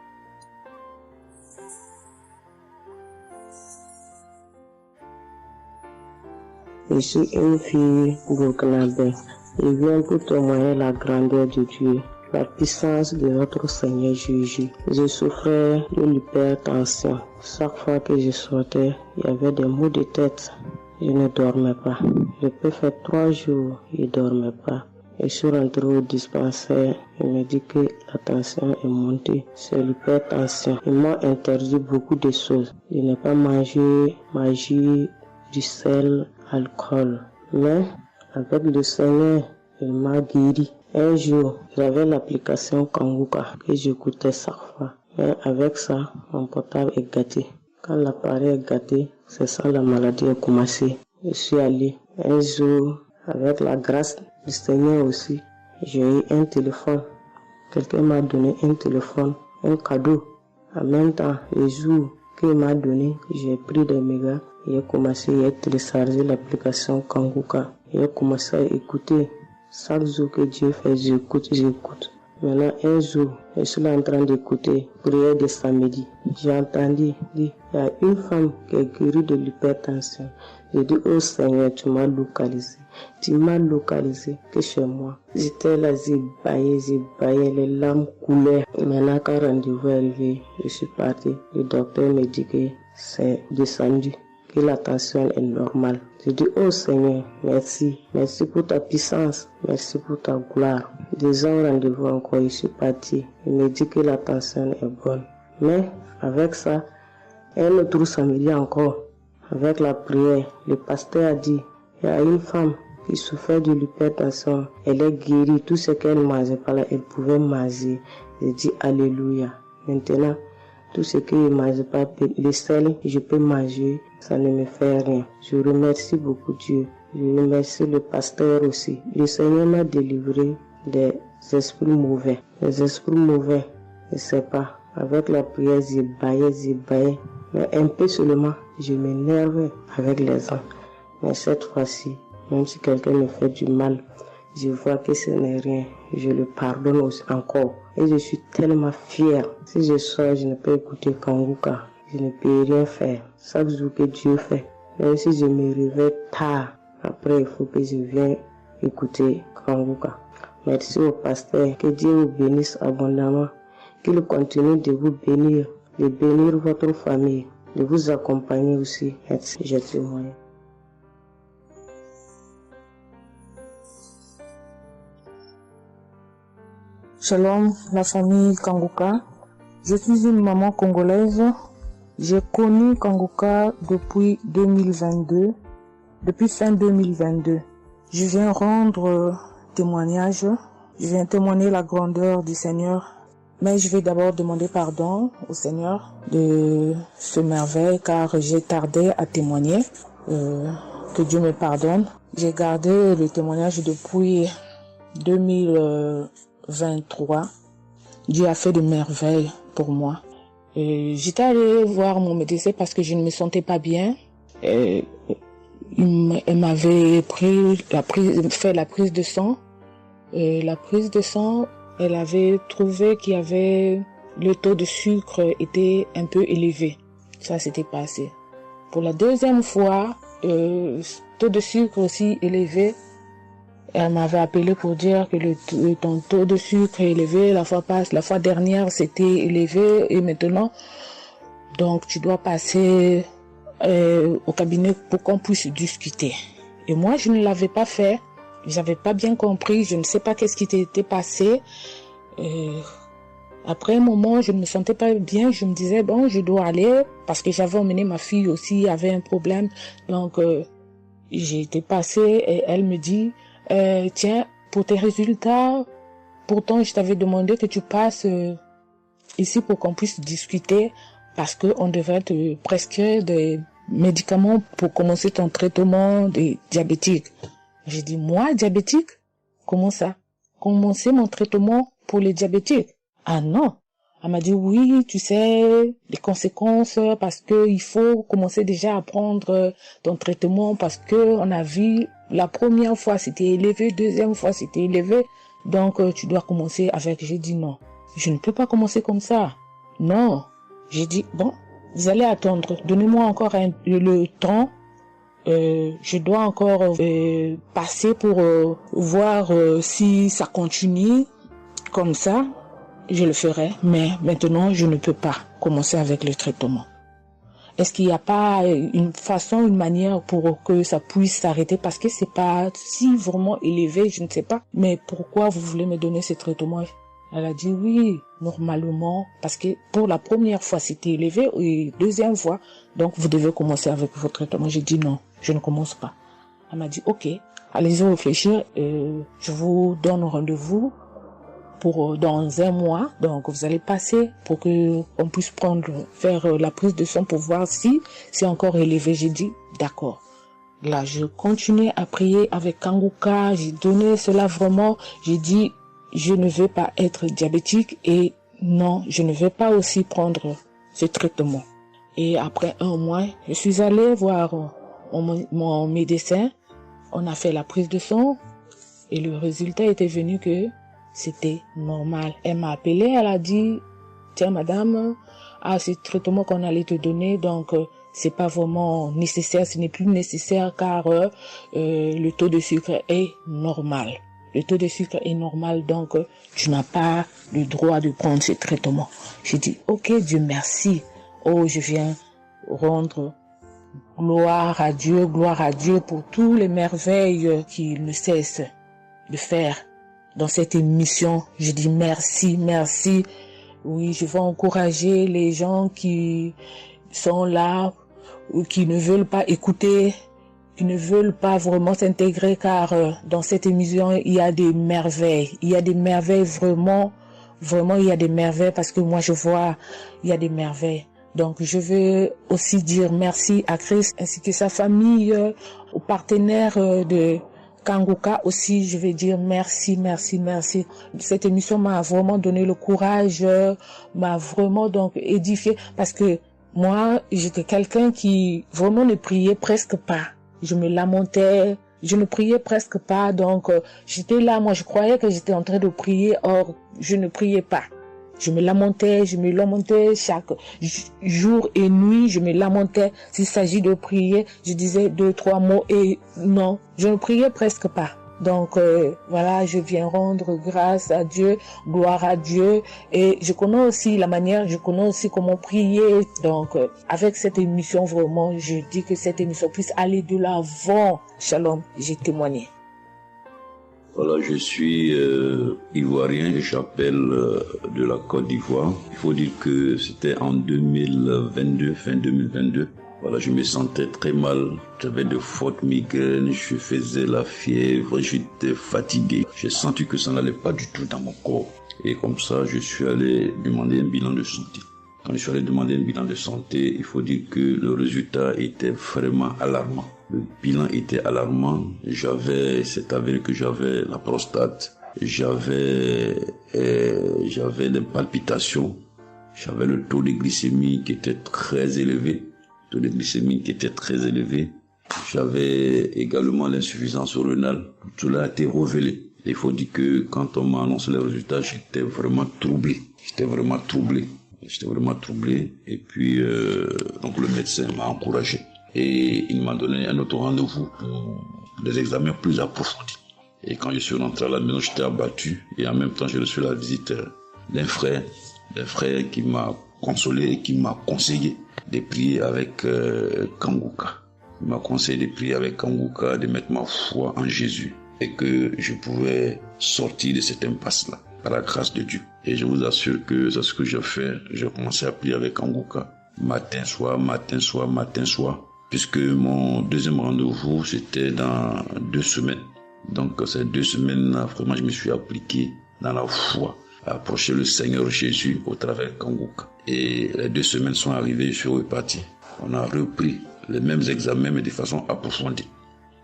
S4: Je suis une fille burkinabé. Je viens pour témoigner la grandeur de Dieu, la puissance de notre Seigneur Jésus. Je souffrais de l'hypertension. Chaque fois que je sortais, il y avait des maux de tête. Je ne dormais pas. Je peux faire 3 jours, je ne dormais pas. Et je suis rentré au dispensaire. Il me dit que la tension est montée. C'est l'hypertension. Ils m'ont interdit beaucoup de choses. Je n'ai pas mangé, du sel, alcool. Mais avec le Seigneur, il m'a guéri. Un jour, j'avais l'application Kangoka que j'écoutais chaque fois. Mais avec ça, mon portable est gâté. Quand l'appareil est gâté, c'est ça la maladie a commencé. Je suis allé un jour, avec la grâce du Seigneur aussi, j'ai eu un téléphone. Quelqu'un m'a donné un téléphone, un cadeau. En même temps, le jour qu'il m'a donné, j'ai pris des mégas. J'ai commencé à télécharger l'application Kangoka. J'ai commencé à écouter. Chaque jour que Dieu fait, j'écoute. Maintenant, un jour, je suis en train d'écouter prière de samedi. J'ai entendu dire, il y a une femme qui est guérie de l'hypertension. J'ai dit, oh Seigneur, tu m'as localisé. Tu m'as localisé que chez moi. J'étais là, j'ai baillé, les larmes coulaient. Maintenant, quand le rendez-vous est arrivé, je suis parti. Le docteur me dit que c'est descendu, que la tension est normale. Je dis, oh Seigneur, merci. Merci pour ta puissance. Merci pour ta gloire. 2 ans rendez-vous encore, je suis parti. Il me dit que la tension est bonne. Mais avec ça, un autre samedi encore, avec la prière, le pasteur a dit, il y a une femme qui souffrait de l'hypertension. Elle est guérie. Tout ce qu'elle ne mangeait pas là, elle pouvait manger. J'ai dit, alléluia. Maintenant, tout ce que je ne mange pas, le sel, je peux manger, ça ne me fait rien. Je remercie beaucoup Dieu. Je remercie le pasteur aussi. Le Seigneur m'a délivré des esprits mauvais. Les esprits mauvais, je ne sais pas. Avec la prière, j'ai baillé. Mais un peu seulement, je m'énerve avec les gens. Mais cette fois-ci, même si quelqu'un me fait du mal, je vois que ce n'est rien. Je le pardonne aussi encore. Et je suis tellement fière. Si je sors, je ne peux écouter Kangoka. Je ne peux rien faire. Chaque jour que Dieu fait. Même si je me réveille tard, après il faut que je vienne écouter Kangoka. Merci au pasteur. Que Dieu vous bénisse abondamment. Qu'il continue de vous bénir, de bénir votre famille, de vous accompagner aussi. Merci, je témoigne.
S7: Shalom, la famille Kangoka. Je suis une maman congolaise. J'ai connu Kangoka depuis 2022, depuis fin 2022. Je viens rendre témoignage Je viens témoigner la grandeur du Seigneur. Mais je vais d'abord demander pardon au Seigneur de ce merveille car j'ai tardé à témoigner. Que Dieu me pardonne. J'ai gardé le témoignage depuis 2023. Dieu a fait de merveilles pour moi. J'étais allée voir mon médecin parce que je ne me sentais pas bien. Elle m'avait fait la prise de sang. La prise de sang, elle avait trouvé qu'il y avait le taux de sucre était un peu élevé. Ça s'était passé. Pour la deuxième fois, taux de sucre aussi élevé. Elle m'avait appelé pour dire que ton taux de sucre est élevé. La fois dernière, c'était élevé et maintenant, donc tu dois passer au cabinet pour qu'on puisse discuter. Et moi, je ne l'avais pas fait. J'avais pas bien compris. Je ne sais pas qu'est-ce qui était passé. Après un moment, je ne me sentais pas bien. Je me disais, bon, je dois aller parce que j'avais emmené ma fille aussi, avait un problème. Donc, j'ai été passée et elle me dit, tiens, pour tes résultats, pourtant je t'avais demandé que tu passes ici pour qu'on puisse discuter parce qu'on devrait te prescrire des médicaments pour commencer ton traitement de diabétique. J'ai dit, moi, diabétique? Comment ça? Commencer mon traitement pour les diabétiques? Ah non. Elle m'a dit, oui, tu sais, les conséquences, parce que il faut commencer déjà à prendre ton traitement, parce que on a vu, la première fois c'était élevé, deuxième fois c'était élevé, donc tu dois commencer avec. J'ai dit non, je ne peux pas commencer comme ça. Non. J'ai dit, bon, vous allez attendre, donnez-moi encore le temps. Je dois encore passer pour voir si ça continue comme ça. Je le ferai, mais maintenant je ne peux pas commencer avec le traitement. Est-ce qu'il n'y a pas une façon, une manière pour que ça puisse s'arrêter parce que c'est pas si vraiment élevé, je ne sais pas. Mais pourquoi vous voulez me donner ce traitement? Elle a dit oui, normalement, parce que pour la première fois c'était élevé et deuxième fois, donc vous devez commencer avec votre traitement. J'ai dit non, je ne commence pas. Elle m'a dit ok, allez-y réfléchir, je vous donne rendez-vous pour dans un mois, donc vous allez passer pour que on puisse faire la prise de sang pour voir si c'est encore élevé. J'ai dit d'accord. Là, je continuais à prier avec Kanguka, j'ai donné cela vraiment, j'ai dit je ne veux pas être diabétique et non, je ne veux pas aussi prendre ce traitement. Et après un mois, je suis allée voir mon médecin, on a fait la prise de sang et le résultat était venu que c'était normal. Elle m'a appelé, elle a dit, tiens madame, ce traitement qu'on allait te donner, donc c'est pas vraiment nécessaire, ce n'est plus nécessaire car le taux de sucre est normal. Le taux de sucre est normal, donc tu n'as pas le droit de prendre ce traitement. J'ai dit, ok Dieu merci. Oh, je viens rendre gloire à Dieu pour toutes les merveilles qu'il ne cesse de faire. Dans cette émission, je dis merci, merci. Oui, je vais encourager les gens qui sont là ou qui ne veulent pas écouter, qui ne veulent pas vraiment s'intégrer car dans cette émission, il y a des merveilles. Il y a des merveilles vraiment, il y a des merveilles parce que moi je vois, il y a des merveilles. Donc je veux aussi dire merci à Christ ainsi que sa famille, aux partenaires de Kanguka aussi, je vais dire merci. Cette émission m'a vraiment donné le courage, m'a vraiment donc édifié parce que moi, j'étais quelqu'un qui vraiment ne priait presque pas. Je me lamentais, je ne priais presque pas, donc j'étais là, moi je croyais que j'étais en train de prier, or je ne priais pas. Je me lamentais chaque jour et nuit, je me lamentais. S'il s'agit de prier, je disais 2-3 mots et non, je ne priais presque pas. Donc voilà, je viens rendre grâce à Dieu, gloire à Dieu et je connais aussi comment prier. Donc avec cette émission vraiment, je dis que cette émission puisse aller de l'avant. Shalom, j'ai témoigné.
S8: Voilà, je suis ivoirien et j'appelle de la Côte d'Ivoire. Il faut dire que c'était en 2022, fin 2022. Voilà, je me sentais très mal. J'avais de fortes migraines, je faisais la fièvre, j'étais fatigué. J'ai senti que ça n'allait pas du tout dans mon corps. Et comme ça, je suis allé demander un bilan de santé. Quand je suis allé demander un bilan de santé, il faut dire que le résultat était vraiment alarmant. Le bilan était alarmant. C'est avéré que j'avais la prostate, j'avais des palpitations, j'avais le taux de glycémie qui était très élevé. J'avais également l'insuffisance rénale. Tout cela a été révélé. Il faut dire que quand on m'a annoncé les résultats, j'étais vraiment troublé. Et puis, donc le médecin m'a encouragé. Et il m'a donné un autre rendez-vous pour des examens plus approfondis. Et quand je suis rentré à la maison, j'étais abattu. Et en même temps, j'ai reçu la visite d'un frère qui m'a consolé et qui m'a conseillé de prier avec Kanguka. Il m'a conseillé de prier avec Kanguka, de mettre ma foi en Jésus et que je pouvais sortir de cette impasse-là par la grâce de Dieu. Et je vous assure que c'est ce que j'ai fait. J'ai commencé à prier avec Kanguka matin, soir, puisque mon deuxième rendez-vous, c'était dans 2 semaines. Donc ces 2 semaines-là, vraiment, je me suis appliqué dans la foi, à approcher le Seigneur Jésus au travers de Kanguka. Et les 2 semaines sont arrivées, je suis reparti. On a repris les mêmes examens, mais de façon approfondie.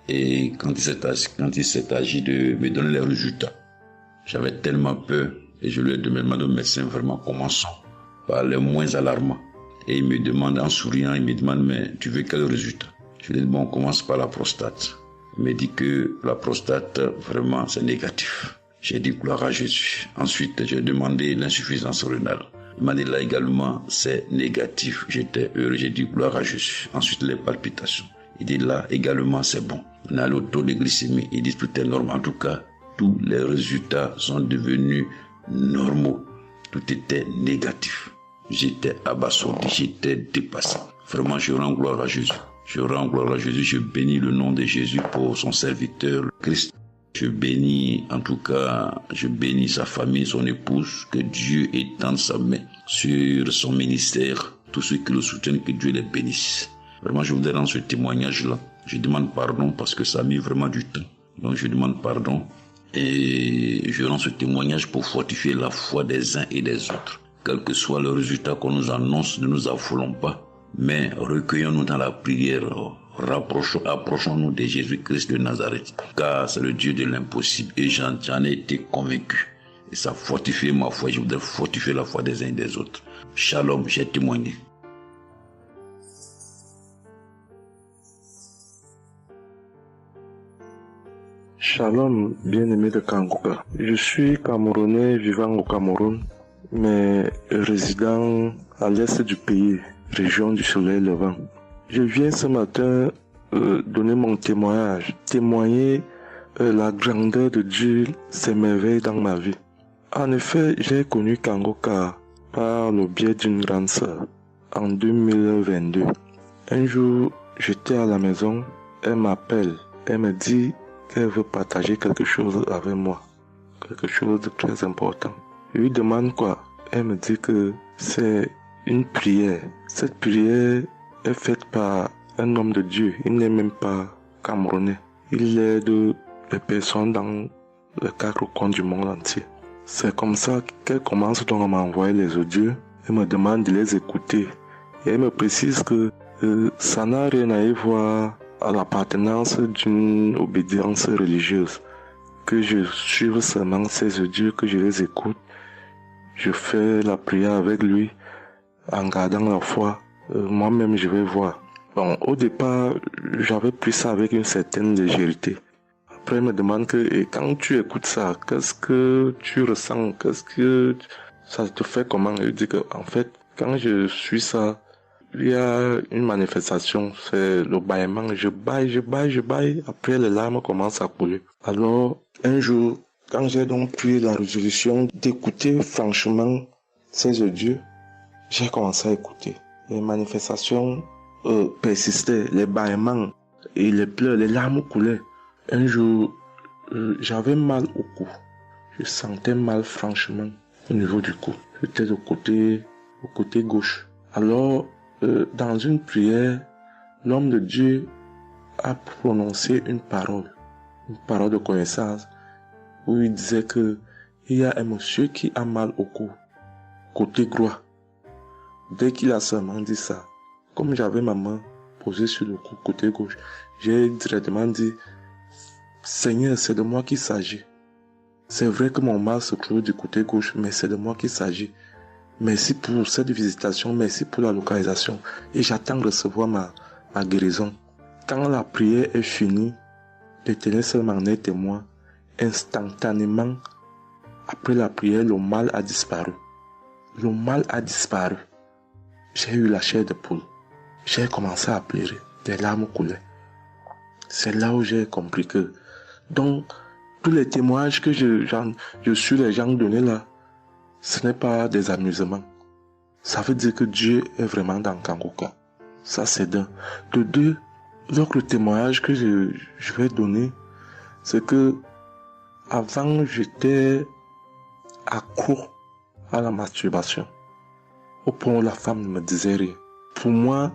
S8: Et quand il s'est agi de me donner les résultats, j'avais tellement peur et je lui ai demandé au médecin vraiment commençons par les moins alarmants. Et il me demande en souriant, mais tu veux quel résultat? Je lui ai dit on commence par la prostate. Il me dit que la prostate vraiment c'est négatif. J'ai dit gloire à Jésus. Ensuite j'ai demandé l'insuffisance rénale. Il m'a dit là également c'est négatif. J'étais heureux, j'ai dit gloire à Jésus. Ensuite les palpitations. Il dit là également c'est bon. On a le taux de glycémie. Il dit tout est normal. En tout cas, tous les résultats sont devenus normaux. Tout était négatif. J'étais abasourdi, j'étais dépassé. Vraiment, je rends gloire à Jésus. Je bénis le nom de Jésus pour son serviteur, le Christ. Je bénis sa famille, son épouse, que Dieu étende sa main sur son ministère. Tous ceux qui le soutiennent, que Dieu les bénisse. Vraiment, je voudrais rendre ce témoignage-là. Je demande pardon parce que ça a mis vraiment du temps. Donc, je demande pardon et je rends ce témoignage pour fortifier la foi des uns et des autres. Quel que soit le résultat qu'on nous annonce, ne nous affolons pas, mais recueillons-nous dans la prière, approchons-nous de Jésus-Christ de Nazareth, car c'est le Dieu de l'impossible et j'en ai été convaincu. Et ça fortifie ma foi, je voudrais fortifier la foi des uns et des autres. Shalom, j'ai témoigné.
S9: Shalom, bien-aimé de Kanguka. Je suis Camerounais vivant au Cameroun, mais résident à l'est du pays, région du soleil levant. Je viens ce matin donner mon témoigner la grandeur de Dieu, ses merveilles dans ma vie. En effet, j'ai connu Kanguka par le biais d'une grande sœur en 2022. Un jour, j'étais à la maison, elle m'appelle, elle me dit qu'elle veut partager quelque chose avec moi, quelque chose de très important. Je lui demande quoi? Elle me dit que c'est une prière. Cette prière est faite par un homme de Dieu. Il n'est même pas camerounais. Il aide les personnes dans les 4 coins du monde entier. C'est comme ça qu'elle commence donc à m'envoyer les audios. Elle me demande de les écouter. Et elle me précise que ça n'a rien à y voir à l'appartenance d'une obédience religieuse. Que je suive seulement ces audios, que je les écoute. Je fais la prière avec lui en gardant la foi. Moi-même, je vais voir. Bon, au départ, j'avais pris ça avec une certaine légèreté. Après, il me demande et quand tu écoutes ça, qu'est-ce que tu ressens? Qu'est-ce que ça te fait comment? Je dis que, en fait, quand je suis ça, il y a une manifestation, c'est le bâillement. Je baille. Après, les larmes commencent à couler. Alors, un jour, quand j'ai donc pris la résolution d'écouter franchement ces audios, j'ai commencé à écouter. Les manifestations persistaient, les bâillements et les pleurs, les larmes coulaient. Un jour, j'avais mal au cou. Je sentais mal franchement au niveau du cou. J'étais au côté gauche. Alors, dans une prière, l'homme de Dieu a prononcé une parole de connaissance, où il disait que il y a un monsieur qui a mal au cou, côté droit. Dès qu'il a seulement dit ça, comme j'avais ma main posée sur le cou côté gauche, j'ai directement dit, Seigneur, c'est de moi qu'il s'agit. C'est vrai que mon mal se trouve du côté gauche, mais c'est de moi qu'il s'agit. Merci pour cette visitation, merci pour la localisation. Et j'attends de recevoir ma guérison. Quand la prière est finie, l'Éternel seul m'en est témoin. Instantanément, après la prière, le mal a disparu. Le mal a disparu. J'ai eu la chair de poule. J'ai commencé à pleurer. Des larmes coulaient. C'est là où j'ai compris que... Donc, tous les témoignages que je suis les gens donnés là, ce n'est pas des amusements. Ça veut dire que Dieu est vraiment dans Kangoka. Ça, c'est d'un. De deux, donc le témoignage que je vais donner, c'est que avant, j'étais accro à la masturbation. Au point où la femme ne me disait rien. Pour moi,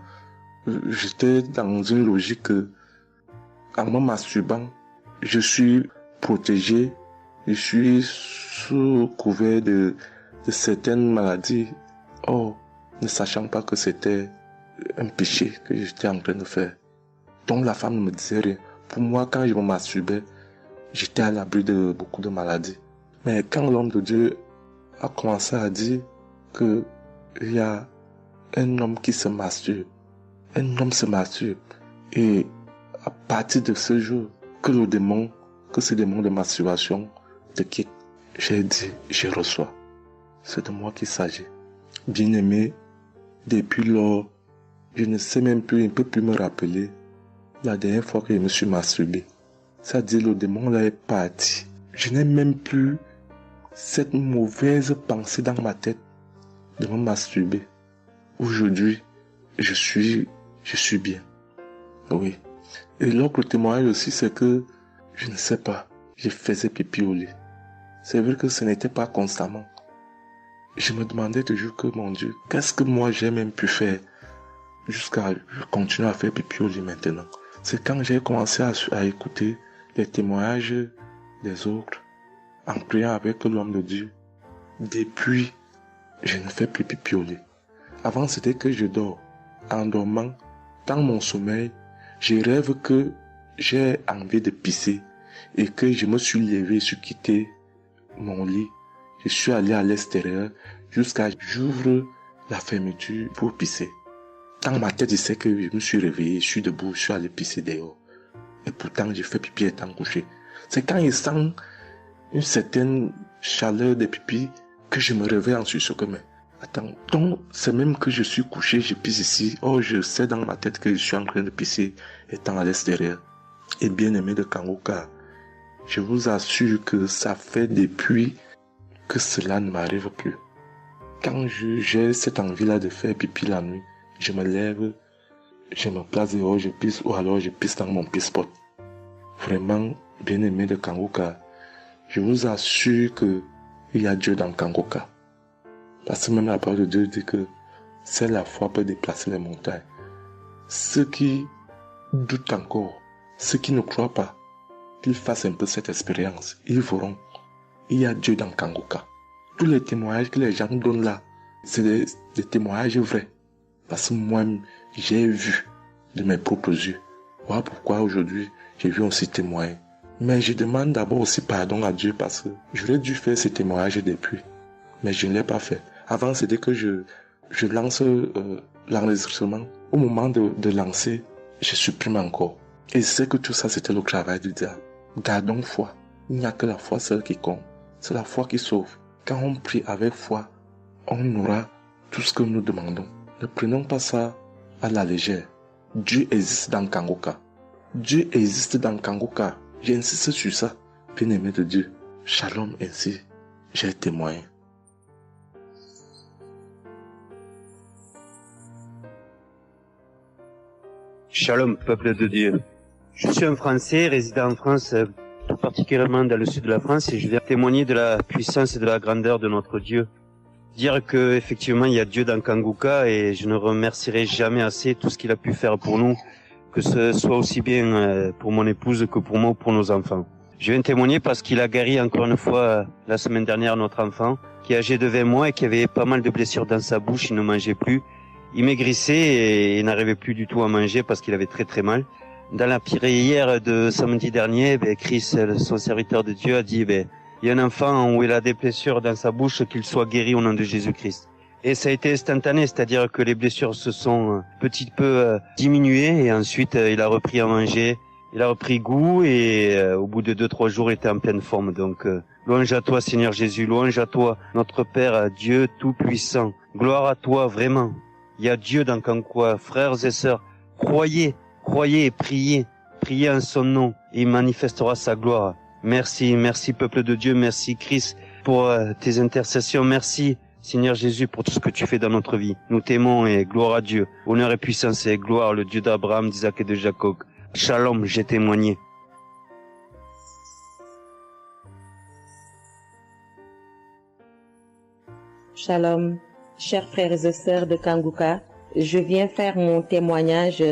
S9: j'étais dans une logique que, en me masturbant, je suis protégé, je suis sous couvert de certaines maladies. Oh, ne sachant pas que c'était un péché que j'étais en train de faire. Donc la femme ne me disait rien. Pour moi, quand je me masturbais, j'étais à l'abri de beaucoup de maladies. Mais quand l'homme de Dieu a commencé à dire que il y a un homme qui se masturbe, un homme se masturbe, et à partir de ce jour, que ce démon de masturbation te quitte, j'ai dit, je reçois. C'est de moi qu'il s'agit. Bien-aimé, depuis lors, je ne sais même plus, je ne peux plus me rappeler la dernière fois que je me suis masturbé. C'est-à-dire, le démon là est parti. Je n'ai même plus cette mauvaise pensée dans ma tête de me masturber. Aujourd'hui, je suis bien. Oui. Et l'autre témoignage aussi, c'est que, je ne sais pas, je faisais pipi au lit. C'est vrai que ce n'était pas constamment. Je me demandais toujours que, mon Dieu, qu'est-ce que moi j'ai même pu faire jusqu'à continuer à faire pipi au lit maintenant. C'est quand j'ai commencé à écouter les témoignages des autres, en priant avec l'homme de Dieu. Depuis, je ne fais plus pipi au lit. Avant, c'était que je dors. En dormant, dans mon sommeil, je rêve que j'ai envie de pisser et que je me suis levé, je suis quitté mon lit. Je suis allé à l'extérieur jusqu'à j'ouvre la fermeture pour pisser. Dans ma tête, je sais que je me suis réveillé, je suis debout, je suis allé pisser dehors. Et pourtant, j'ai fait pipi étant couché. C'est quand je sens une certaine chaleur de pipi que je me réveille en sursaut. Mais attends, donc c'est même que je suis couché, je pisse ici. Oh, je sais dans ma tête que je suis en train de pisser étant à l'extérieur. Et bien aimé de Kangoka, je vous assure que ça fait depuis que cela ne m'arrive plus. Quand j'ai cette envie-là de faire pipi la nuit, je me lève, je me place dehors, je pisse, ou alors je pisse dans mon pisse-pot. Vraiment, bien aimé de Kangoka, je vous assure que il y a Dieu dans Kangoka. Parce que même la parole de Dieu dit que c'est la foi peut déplacer les montagnes. Ceux qui doutent encore, ceux qui ne croient pas, qu'ils fassent un peu cette expérience, ils verront. Il y a Dieu dans Kangoka. Tous les témoignages que les gens donnent là, c'est des témoignages vrais. Parce que moi, j'ai vu de mes propres yeux. Voilà pourquoi aujourd'hui, j'ai vu aussi témoigner. Mais je demande d'abord aussi pardon à Dieu parce que j'aurais dû faire ces témoignages depuis. Mais je ne l'ai pas fait. Avant, c'était que je lance l'enregistrement. Au moment de lancer, je supprime encore. Et je sais que tout ça, c'était le travail du diable. Gardons foi. Il n'y a que la foi seule qui compte. C'est la foi qui sauve. Quand on prie avec foi, on aura tout ce que nous demandons. Ne prenons pas ça à la légère. Dieu existe dans Kangoka. Dieu existe dans Kangoka. J'insiste sur ça. Bien-aimé de Dieu. Shalom ainsi. J'ai témoigné.
S10: Shalom, peuple de Dieu. Je suis un Français résidant en France, tout particulièrement dans le sud de la France, et je viens témoigner de la puissance et de la grandeur de notre Dieu. dire que effectivement il y a Dieu dans Kanguka et je ne remercierai jamais assez tout ce qu'il a pu faire pour nous, que ce soit aussi bien pour mon épouse que pour moi ou pour nos enfants. Je viens témoigner parce qu'il a guéri encore une fois la semaine dernière notre enfant qui est âgé de 20 mois et qui avait pas mal de blessures dans sa bouche, il ne mangeait plus. Il maigrissait et il n'arrivait plus du tout à manger parce qu'il avait très très mal. Dans la prière de samedi dernier, Chris, son serviteur de Dieu, a dit il y a un enfant où il a des blessures dans sa bouche, qu'il soit guéri au nom de Jésus-Christ. Et ça a été instantané, c'est-à-dire que les blessures se sont petit peu diminuées et ensuite il a repris à manger, il a repris goût et au bout de 2-3 jours il était en pleine forme. Donc louange à toi Seigneur Jésus, louange à toi notre Père, Dieu Tout-Puissant. Gloire à toi vraiment. Il y a Dieu dans Kanguka, frères et sœurs, croyez et priez en son nom et il manifestera sa gloire. Merci peuple de Dieu, merci Christ pour tes intercessions, merci Seigneur Jésus pour tout ce que tu fais dans notre vie. Nous t'aimons et gloire à Dieu, honneur et puissance et gloire, le Dieu d'Abraham, d'Isaac et de Jacob. Shalom, j'ai témoigné.
S11: Shalom, chers frères et sœurs de Kanguka, je viens faire mon témoignage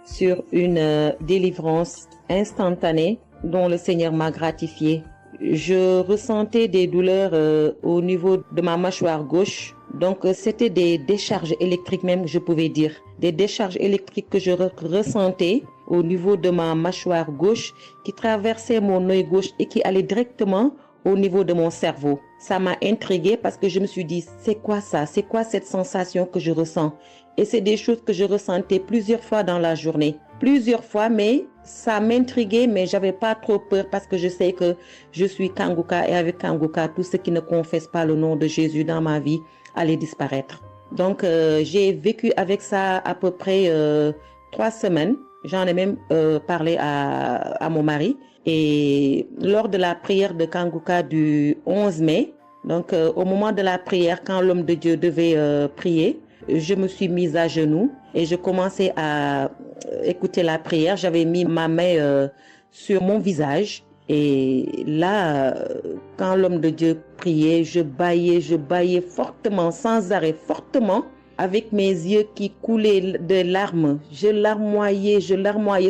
S11: sur une délivrance instantanée dont le Seigneur m'a gratifié. Je ressentais des douleurs au niveau de ma mâchoire gauche. Donc c'était des décharges électriques même, je pouvais dire. Des décharges électriques que je ressentais au niveau de ma mâchoire gauche qui traversaient mon œil gauche et qui allaient directement au niveau de mon cerveau. Ça m'a intriguée parce que je me suis dit, c'est quoi ça? C'est quoi cette sensation que je ressens? Et c'est des choses que je ressentais plusieurs fois dans la journée. Plusieurs fois, mais ça m'intriguait, mais j'avais pas trop peur parce que je sais que je suis Kanguka et avec Kanguka, tout ce qui ne confesse pas le nom de Jésus dans ma vie allait disparaître. Donc, j'ai vécu avec ça à peu près 3 semaines. J'en ai même parlé à mon mari. Et lors de la prière de Kanguka du 11 mai, donc au moment de la prière, quand l'homme de Dieu devait prier, je me suis mise à genoux et je commençais à écouter la prière. J'avais mis ma main sur mon visage et là, quand l'homme de Dieu priait, je bâillais fortement, sans arrêt, fortement, avec mes yeux qui coulaient de larmes. Je larmoyais.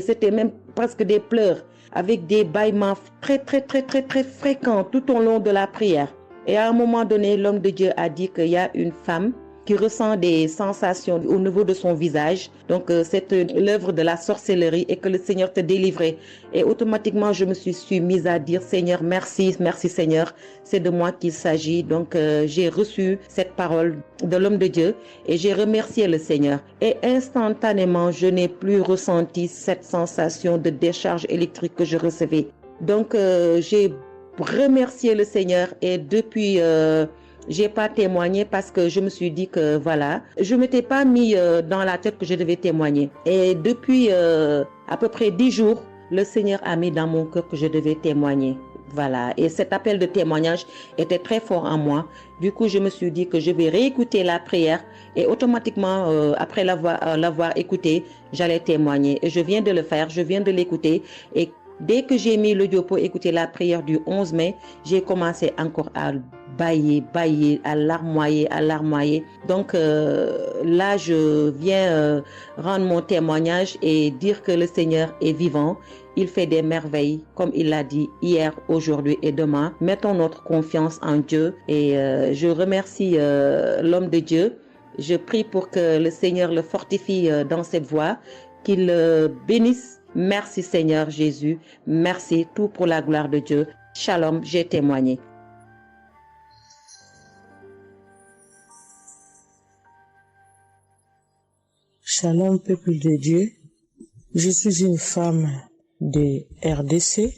S11: C'était même presque des pleurs, avec des bâillements très fréquents tout au long de la prière. Et à un moment donné, l'homme de Dieu a dit qu'il y a une femme qui ressent des sensations au niveau de son visage. Donc, c'est l'œuvre de la sorcellerie et que le Seigneur te délivrait. Et automatiquement, je me suis mise à dire, Seigneur, merci Seigneur, c'est de moi qu'il s'agit. Donc, j'ai reçu cette parole de l'homme de Dieu et j'ai remercié le Seigneur. Et instantanément, je n'ai plus ressenti cette sensation de décharge électrique que je recevais. Donc, j'ai remercié le Seigneur et depuis... j'ai pas témoigné parce que je me suis dit que voilà, je m'étais pas mis dans la tête que je devais témoigner. Et depuis à peu près 10 jours, le Seigneur a mis dans mon cœur que je devais témoigner. Voilà. Et cet appel de témoignage était très fort en moi. Du coup, je me suis dit que je vais réécouter la prière et automatiquement, après l'avoir écouté, j'allais témoigner. Et je viens de le faire, je viens de l'écouter et dès que j'ai mis l'audio pour écouter la prière du 11 mai, j'ai commencé encore à bâiller, à larmoyer. Donc là, je viens rendre mon témoignage et dire que le Seigneur est vivant. Il fait des merveilles, comme il l'a dit hier, aujourd'hui et demain. Mettons notre confiance en Dieu et je remercie l'homme de Dieu. Je prie pour que le Seigneur le fortifie dans cette voie, qu'il le bénisse. Merci Seigneur Jésus, merci, tout pour la gloire de Dieu. Shalom, j'ai témoigné.
S7: Shalom, peuple de Dieu. Je suis une femme de RDC.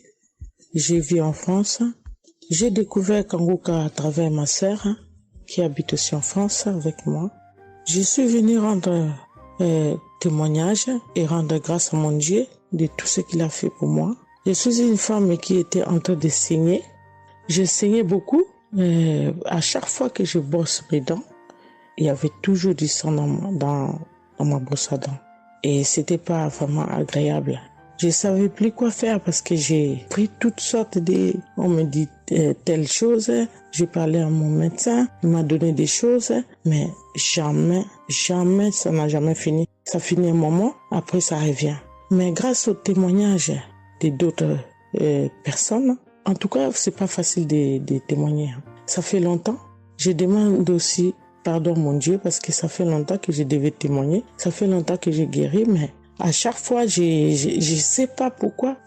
S7: Je vis en France. J'ai découvert Kanguka à travers ma sœur qui habite aussi en France avec moi. Je suis venue rendre témoignage et rendre grâce à mon Dieu de tout ce qu'il a fait pour moi. Je suis une femme qui était en train de saigner. Je saignais beaucoup. À chaque fois que je brosse mes dents, il y avait toujours du sang dans ma brosse à dents. Et c'était pas vraiment agréable. Je savais plus quoi faire parce que j'ai pris toutes sortes de... On me dit telle chose, j'ai parlé à mon médecin, il m'a donné des choses, mais jamais, ça n'a jamais fini. Ça finit un moment, après ça revient. Mais grâce au témoignage de d'autres personnes, en tout cas, c'est pas facile de témoigner. Ça fait longtemps. Je demande aussi pardon, mon Dieu, parce que ça fait longtemps que je devais témoigner. Ça fait longtemps que j'ai guéri, mais à chaque fois, je sais pas pourquoi,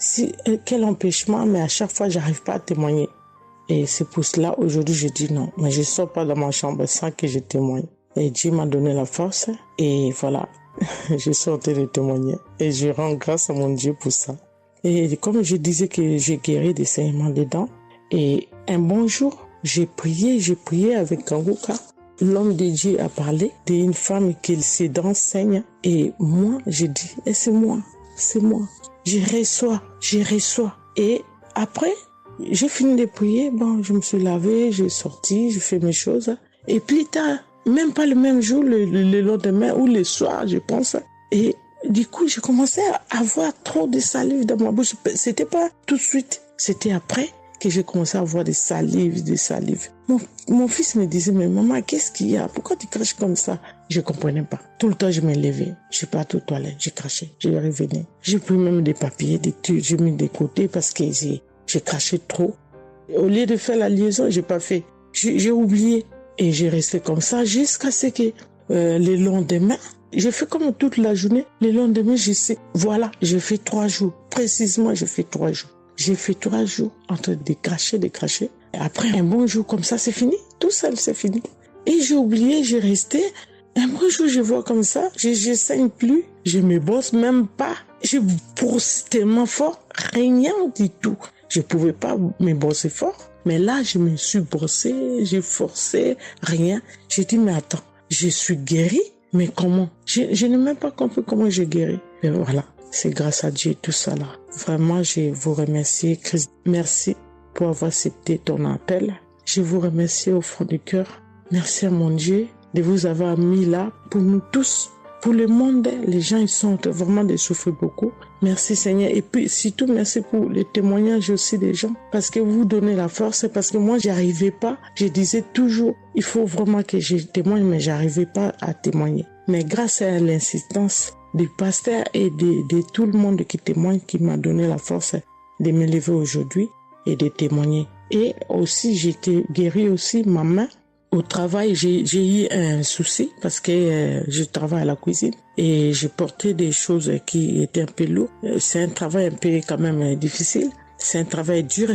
S7: quel empêchement, mais à chaque fois, j'arrive pas à témoigner. Et c'est pour cela, aujourd'hui, je dis non, mais je sors pas dans ma chambre sans que je témoigne. Et Dieu m'a donné la force, et voilà, je sortais de témoigner. Et je rends grâce à mon Dieu pour ça. Et comme je disais que j'ai guéri des saignements des dents, et un bon jour, j'ai prié avec Kanguka. L'homme de Dieu a parlé d'une femme qui ses dents saignent. Et moi, j'ai dit, c'est moi. Je reçois. Et après, j'ai fini de prier. Bon, je me suis lavé, j'ai sorti, j'ai fait mes choses. Et plus tard, même pas le même jour, le lendemain ou le soir, je pense. Et du coup, j'ai commencé à avoir trop de salive dans ma bouche. C'était pas tout de suite, c'était après que j'ai commencé à avoir des salives. Mon fils me disait, mais maman, qu'est-ce qu'il y a? Pourquoi tu craches comme ça? Je comprenais pas. Tout le temps, je me levais. Je suis parti aux toilettes, j'ai craché, je revenais. J'ai pris même des papiers, des trucs, j'ai mis de côté parce que j'ai craché trop. Au lieu de faire la liaison, j'ai pas fait. J'ai oublié. Et j'ai resté comme ça jusqu'à ce que le lendemain, j'ai fait comme toute la journée. Le lendemain, je sais, voilà, j'ai fait 3 jours. Précisément, j'ai fait 3 jours. J'ai fait 3 jours entre de cracher. Et après, un bon jour comme ça, c'est fini. Tout seul, c'est fini. Et j'ai oublié, j'ai resté. Un bon jour, je vois comme ça, je saigne plus. Je me bosse même pas. Je brosse tellement fort, rien du tout. Je pouvais pas me bosser fort. Mais là, je me suis brossé, j'ai forcé, rien. J'ai dit, mais attends, je suis guéri, mais comment? Je n'ai même pas compris comment j'ai guéri. Mais voilà, c'est grâce à Dieu tout ça là. Vraiment, je vous remercie, Christ. Merci pour avoir accepté ton appel. Je vous remercie au fond du cœur. Merci à mon Dieu de vous avoir mis là pour nous tous. Pour le monde, les gens, ils sont vraiment de souffrir beaucoup. Merci Seigneur. Et puis, surtout, merci pour les témoignages aussi des gens. Parce que vous donnez la force. Parce que moi, j'y arrivais pas. Je disais toujours, il faut vraiment que je témoigne, mais j'arrivais pas à témoigner. Mais grâce à l'insistance du pasteur et de tout le monde qui témoigne, qui m'a donné la force de me lever aujourd'hui et de témoigner. Et aussi, j'étais guérie aussi, ma main. Au travail, j'ai eu un souci parce que je travaille à la cuisine et j'ai porté des choses qui étaient un peu lourdes. C'est un travail un peu quand même difficile. C'est un travail dur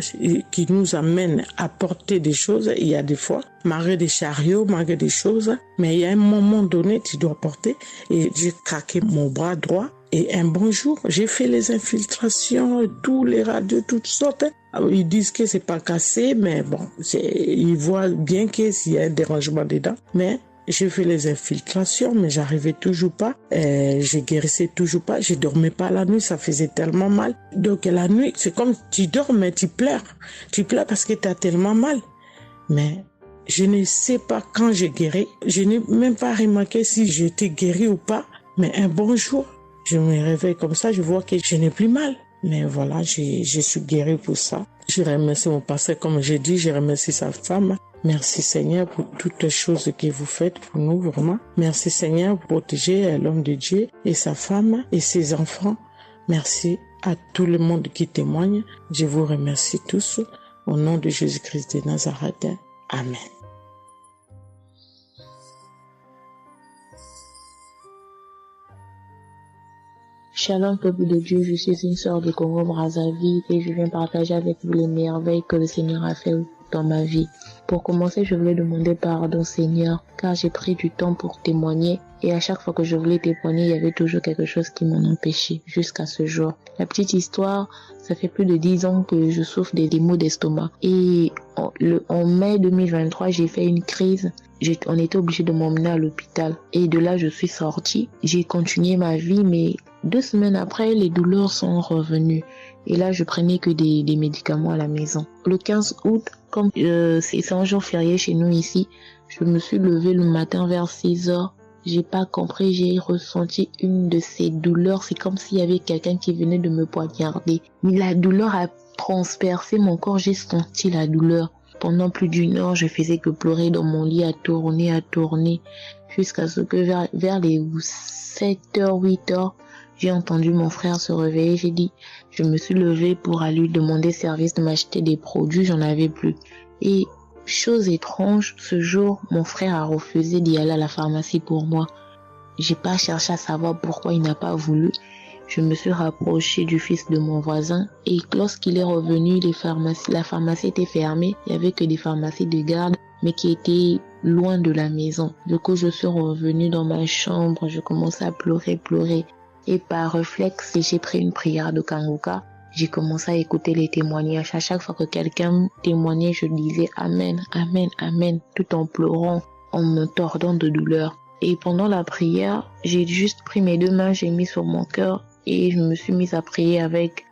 S7: qui nous amène à porter des choses. Il y a des fois, malgré des chariots, malgré des choses, mais il y a un moment donné, tu dois porter. Et j'ai craqué mon bras droit. Et un bon jour, j'ai fait les infiltrations, tous les radios, toutes sortes. Ils disent que c'est pas cassé, mais bon, ils voient bien qu'il y a un dérangement dedans. Mais j'ai fait les infiltrations, mais j'arrivais toujours pas. Je guérissais toujours pas. Je dormais pas la nuit, ça faisait tellement mal. Donc la nuit, c'est comme tu dors, mais tu pleures. Tu pleures parce que tu as tellement mal. Mais je ne sais pas quand j'ai guéri. Je n'ai même pas remarqué si j'étais guéri ou pas. Mais un bon jour, je me réveille comme ça, je vois que je n'ai plus mal. Mais voilà, je suis guérie pour ça. Je remercie mon pasteur, comme j'ai dit, je remercie sa femme. Merci Seigneur pour toutes les choses que vous faites pour nous, vraiment. Merci Seigneur pour protéger l'homme de Dieu et sa femme et ses enfants. Merci à tout le monde qui témoigne. Je vous remercie tous. Au nom de Jésus-Christ de Nazareth. Amen.
S12: Shalom peuple de Dieu, je suis une sœur de Congo-Brazzaville et je viens partager avec vous les merveilles que le Seigneur a fait dans ma vie. Pour commencer, je voulais demander pardon Seigneur, car j'ai pris du temps pour témoigner et à chaque fois que je voulais témoigner, il y avait toujours quelque chose qui m'en empêchait jusqu'à ce jour. La petite histoire, ça fait plus de 10 ans que je souffre des maux d'estomac et en mai 2023, j'ai fait une crise. On était obligé de m'emmener à l'hôpital et de là, je suis sortie. J'ai continué ma vie, mais 2 semaines après, les douleurs sont revenues. Et là, je prenais que des médicaments à la maison. Le 15 août, comme c'est un jour férié chez nous ici, je me suis levée le matin vers 6 heures j'ai pas compris, j'ai ressenti une de ces douleurs. C'est comme s'il y avait quelqu'un qui venait de me poignarder. Mais la douleur a transpercé mon corps, j'ai senti la douleur. Pendant plus d'une heure, je faisais que pleurer dans mon lit, à tourner, jusqu'à ce que vers les 7h, 8h, j'ai entendu mon frère se réveiller. Je me suis levée pour aller lui demander service de m'acheter des produits, j'en avais plus. Et chose étrange, ce jour, mon frère a refusé d'y aller à la pharmacie pour moi. J'ai pas cherché à savoir pourquoi il n'a pas voulu. Je me suis rapprochée du fils de mon voisin et lorsqu'il est revenu, la pharmacie était fermée. Il y avait que des pharmacies de garde, mais qui étaient loin de la maison. Du coup, je suis revenue dans ma chambre, je commençais à pleurer. Et par réflexe, j'ai pris une prière de Kanguka. J'ai commencé à écouter les témoignages. À chaque fois que quelqu'un témoignait, je disais Amen, Amen, Amen, tout en pleurant, en me tordant de douleur. Et pendant la prière, j'ai juste pris mes 2 mains, j'ai mis sur mon cœur et je me suis mise à prier avec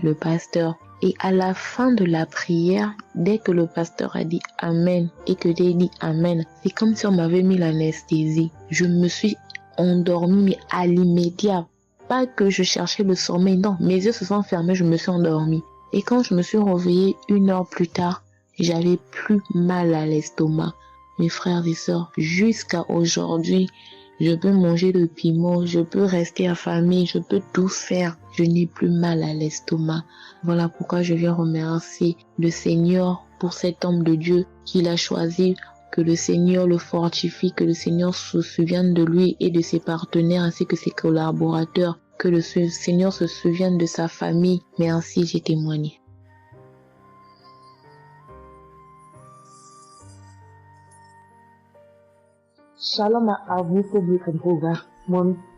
S12: le pasteur. Et à la fin de la prière, dès que le pasteur a dit Amen et que j'ai dit Amen, c'est comme si on m'avait mis l'anesthésie. Je me suis endormie, mais à l'immédiat. Pas que je cherchais le sommeil, non. Mes yeux se sont fermés, je me suis endormie. Et quand je me suis réveillée 1 heure plus tard, j'avais plus mal à l'estomac. Mes frères et sœurs, jusqu'à aujourd'hui, je peux manger le piment, je peux rester affamée, je peux tout faire. Je n'ai plus mal à l'estomac. Voilà pourquoi je viens remercier le Seigneur pour cet homme de Dieu qu'il a choisi. Que le Seigneur le fortifie, que le Seigneur se souvienne de lui et de ses partenaires ainsi que ses collaborateurs. Que le Seigneur se souvienne de sa famille. Mais ainsi j'ai témoigné.
S13: Shalom à vous, public Kanguka.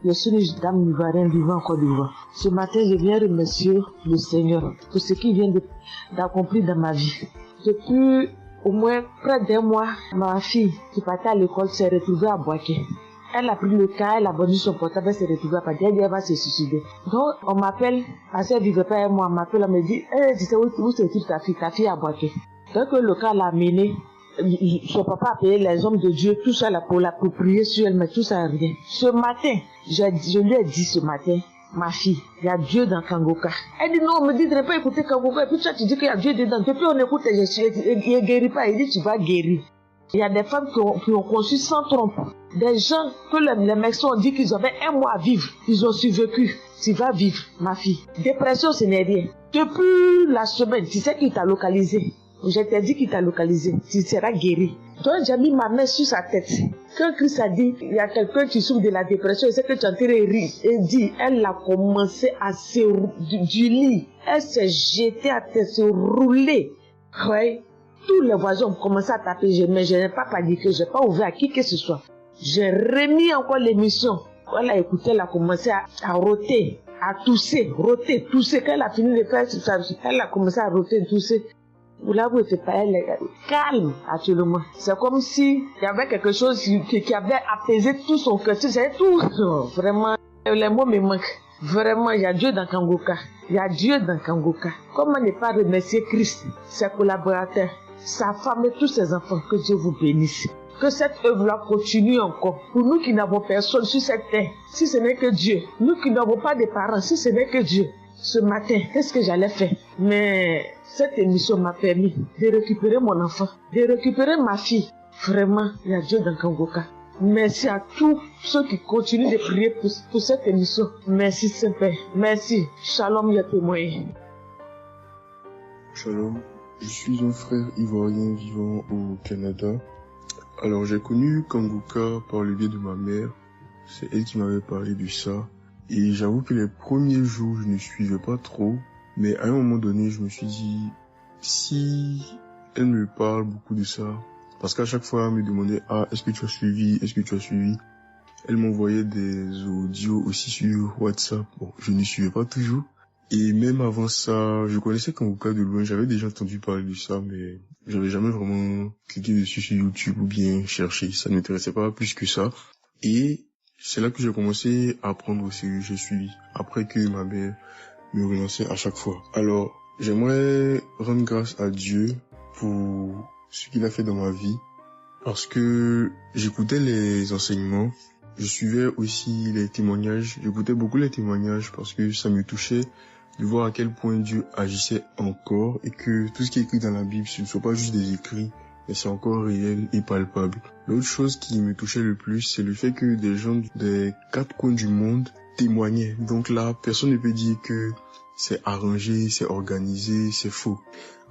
S13: Je suis une dame ivoirienne vivant en Côte d'Ivoire. Ce matin, je viens remercier le Seigneur pour ce qu'il vient d'accomplir dans ma vie. Depuis au moins près d'1 mois, ma fille qui partait à l'école s'est retrouvée à Boaké. Elle a pris le cas, elle a vendu son portable, elle s'est retrouvée à Boaké, elle va se suicider. Donc, on m'appelle, parce qu'elle vivait pas avec moi, on m'appelle, on me dit, tu sais où se trouve ta fille à Boaké. Donc, le cas l'a amenée. Son papa a payé les hommes de Dieu, tout ça là pour l'approprier sur elle, mais tout ça rien. Ce matin, je lui ai dit ce matin, ma fille, il y a Dieu dans Kanguka. Elle dit non, on me dit de ne pas écouter Kanguka. Et puis toi tu dis qu'il y a Dieu dedans. Depuis on écoute, il ne guérit pas. Il dit tu vas guérir. Il y a des femmes qui ont conçu sans trompe. Des gens que les médecins ont dit qu'ils avaient 1 mois à vivre. Ils ont survécu. Tu vas vivre, ma fille. Dépression, ce n'est rien. Depuis la semaine, tu sais qu'il t'a localisé. Je t'ai dit qu'il t'a localisé. Tu seras guéri. Donc j'ai mis ma main sur sa tête. Quand Christ a dit, il y a quelqu'un qui souffre de la dépression, et c'est que tu as entendu rire. Et dit, elle a commencé à se du lit. Elle s'est jetée à terre, se rouler. Ouais. Tous les voisins ont commencé à taper, mais je n'ai pas paniqué, je n'ai pas ouvert à qui que ce soit. J'ai remis encore l'émission. Elle a écouté, elle a commencé à roter, à tousser. Quand elle a fini de faire ça, elle a commencé à roter, tousser. Vous l'avez fait pas, elle est calme actuellement. C'est comme si il y avait quelque chose qui avait apaisé tout son cœur. C'est tout. Vraiment, les mots me manquent. Vraiment, il y a Dieu dans Kanguka. Il y a Dieu dans Kanguka. Comment ne pas remercier Christ, ses collaborateurs, sa femme et tous ses enfants. Que Dieu vous bénisse. Que cette œuvre-là continue encore. Pour nous qui n'avons personne sur cette terre, si ce n'est que Dieu. Nous qui n'avons pas de parents, si ce n'est que Dieu. Ce matin, qu'est-ce que j'allais faire? Mais cette émission m'a permis de récupérer mon enfant, de récupérer ma fille. Vraiment, il y a Dieu dans Kanguka. Merci à tous ceux qui continuent de prier pour cette émission. Merci Saint-Père. Merci. Shalom les témoins.
S14: Shalom. Je suis un frère ivoirien vivant au Canada. Alors j'ai connu Kanguka par le biais de ma mère. C'est elle qui m'avait parlé de ça. Et j'avoue que les premiers jours, je ne suivais pas trop. Mais à un moment donné, je me suis dit, si elle me parle beaucoup de ça, parce qu'à chaque fois, elle me demandait, est-ce que tu as suivi? Elle m'envoyait des audios aussi sur WhatsApp. Bon, je ne suivais pas toujours. Et même avant ça, je connaissais Kanguka de loin, j'avais déjà entendu parler de ça, mais j'avais jamais vraiment cliqué dessus sur YouTube ou bien cherché. Ça ne m'intéressait pas plus que ça. Et c'est là que j'ai commencé à apprendre au sérieux, j'ai suivi. Après que ma mère me relançait à chaque fois. Alors, j'aimerais rendre grâce à Dieu pour ce qu'il a fait dans ma vie. Parce que j'écoutais les enseignements je suivais aussi les témoignages, j'écoutais beaucoup les témoignages parce que ça me touchait de voir à quel point Dieu agissait encore et que tout ce qui est écrit dans la Bible, ce ne sont pas juste des écrits, mais c'est encore réel et palpable. L'autre chose qui me touchait le plus, c'est le fait que des gens des 4 coins du monde témoignaient. Donc là, personne ne peut dire que c'est arrangé, c'est organisé, c'est faux.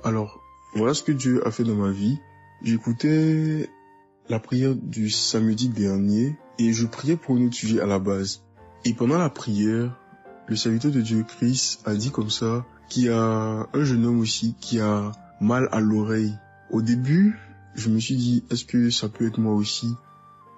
S14: Alors, voilà ce que Dieu a fait dans ma vie. J'écoutais la prière du samedi dernier et je priais pour un autre sujet à la base. Et pendant la prière, le serviteur de Dieu, Christ, a dit comme ça qu'il y a un jeune homme aussi qui a mal à l'oreille. Au début, je me suis dit, est-ce que ça peut être moi aussi?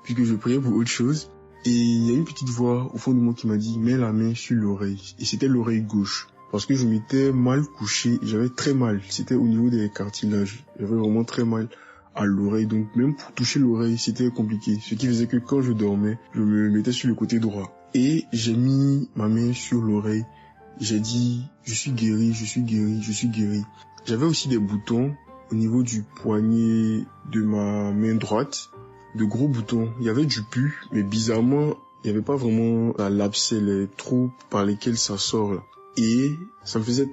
S14: Puisque je priais pour autre chose. Et il y a une petite voix au fond de moi qui m'a dit, mets la main sur l'oreille. Et c'était l'oreille gauche. Parce que je m'étais mal couché, j'avais très mal. C'était au niveau des cartilages. J'avais vraiment très mal à l'oreille. Donc même pour toucher l'oreille, c'était compliqué. Ce qui faisait que quand je dormais, je me mettais sur le côté droit. Et j'ai mis ma main sur l'oreille. J'ai dit, je suis guéri, je suis guéri, je suis guéri. J'avais aussi des boutons au niveau du poignet de ma main droite. De gros boutons. Il y avait du pus, mais bizarrement, il n'y avait pas vraiment l'abcès, les trous par lesquels ça sort là. Et ça me faisait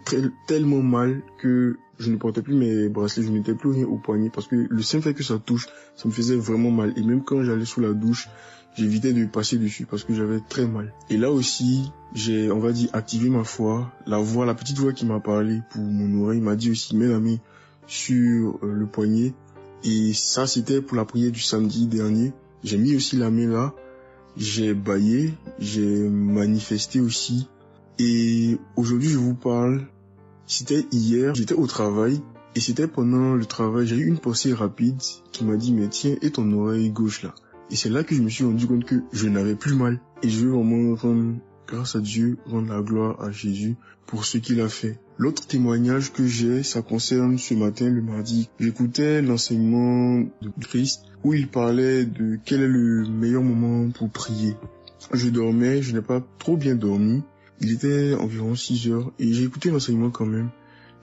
S14: tellement mal que je ne portais plus mes bracelets, je ne mettais plus rien au poignet parce que le simple fait que ça touche, ça me faisait vraiment mal. Et même quand j'allais sous la douche, j'évitais de passer dessus parce que j'avais très mal. Et là aussi, j'ai, on va dire, activé ma foi. La petite voix qui m'a parlé pour mon oreille m'a dit aussi, mets la main sur le poignet. Et ça, c'était pour la prière du samedi dernier. J'ai mis aussi la main là. J'ai bâillé, j'ai manifesté aussi. Et aujourd'hui, je vous parle, c'était hier, j'étais au travail. Et c'était pendant le travail, j'ai eu une pensée rapide qui m'a dit, mais tiens, et ton oreille gauche là? Et c'est là que je me suis rendu compte que je n'avais plus mal. Et je veux vraiment rendre grâce à Dieu, rendre la gloire à Jésus pour ce qu'il a fait. L'autre témoignage que j'ai, ça concerne ce matin, le mardi. J'écoutais l'enseignement de Christ où il parlait de quel est le meilleur moment pour prier. Je dormais, je n'ai pas trop bien dormi. Il était environ 6 heures et j'ai écouté l'enseignement quand même.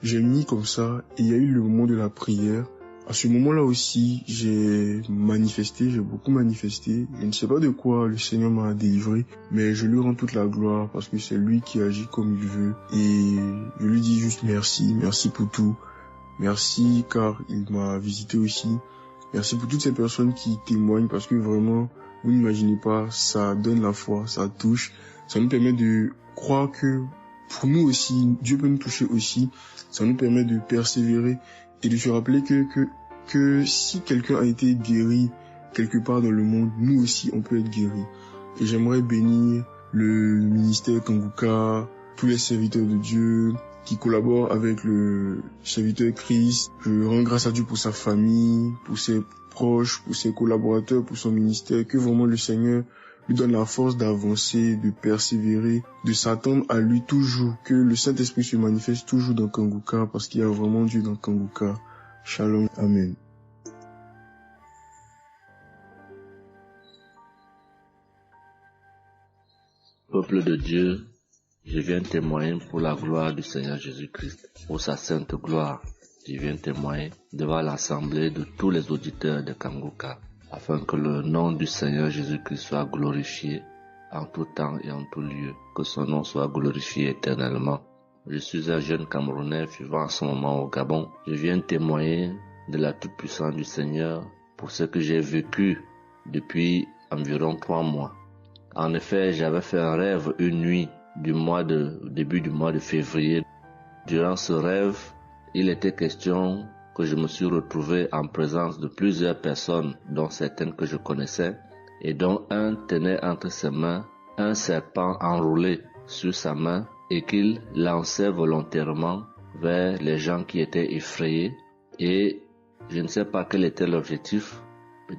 S14: J'ai mis comme ça et il y a eu le moment de la prière. À ce moment-là aussi, j'ai manifesté, j'ai beaucoup manifesté. Je ne sais pas de quoi le Seigneur m'a délivré, mais je lui rends toute la gloire parce que c'est lui qui agit comme il veut. Et je lui dis juste merci, merci pour tout. Merci car il m'a visité aussi. Merci pour toutes ces personnes qui témoignent parce que vraiment, vous n'imaginez pas, ça donne la foi, ça touche. Ça nous permet de croire que pour nous aussi, Dieu peut nous toucher aussi. Ça nous permet de persévérer et de se rappeler que si quelqu'un a été guéri quelque part dans le monde, nous aussi on peut être guéri. Et j'aimerais bénir le ministère Kanguka, tous les serviteurs de Dieu qui collaborent avec le serviteur Christ. Je rends grâce à Dieu pour sa famille, pour ses proches, pour ses collaborateurs, pour son ministère, que vraiment le Seigneur lui donne la force d'avancer, de persévérer, de s'attendre à lui toujours, que le Saint-Esprit se manifeste toujours dans Kanguka, parce qu'il y a vraiment Dieu dans Kanguka. Shalom, Amen.
S15: Peuple de Dieu, je viens témoigner pour la gloire du Seigneur Jésus-Christ, pour sa sainte gloire. Je viens témoigner devant l'assemblée de tous les auditeurs de Kanguka, afin que le nom du Seigneur Jésus-Christ soit glorifié en tout temps et en tout lieu, que son nom soit glorifié éternellement. Je suis un jeune Camerounais vivant en ce moment au Gabon. Je viens témoigner de la toute-puissance du Seigneur pour ce que j'ai vécu depuis environ 3 mois. En effet, j'avais fait un rêve une nuit début du mois de février. Durant ce rêve, il était question que je me suis retrouvé en présence de plusieurs personnes, dont certaines que je connaissais, et dont un tenait entre ses mains un serpent enroulé sur sa main et qu'il lançait volontairement vers les gens qui étaient effrayés. Et je ne sais pas quel était l'objectif.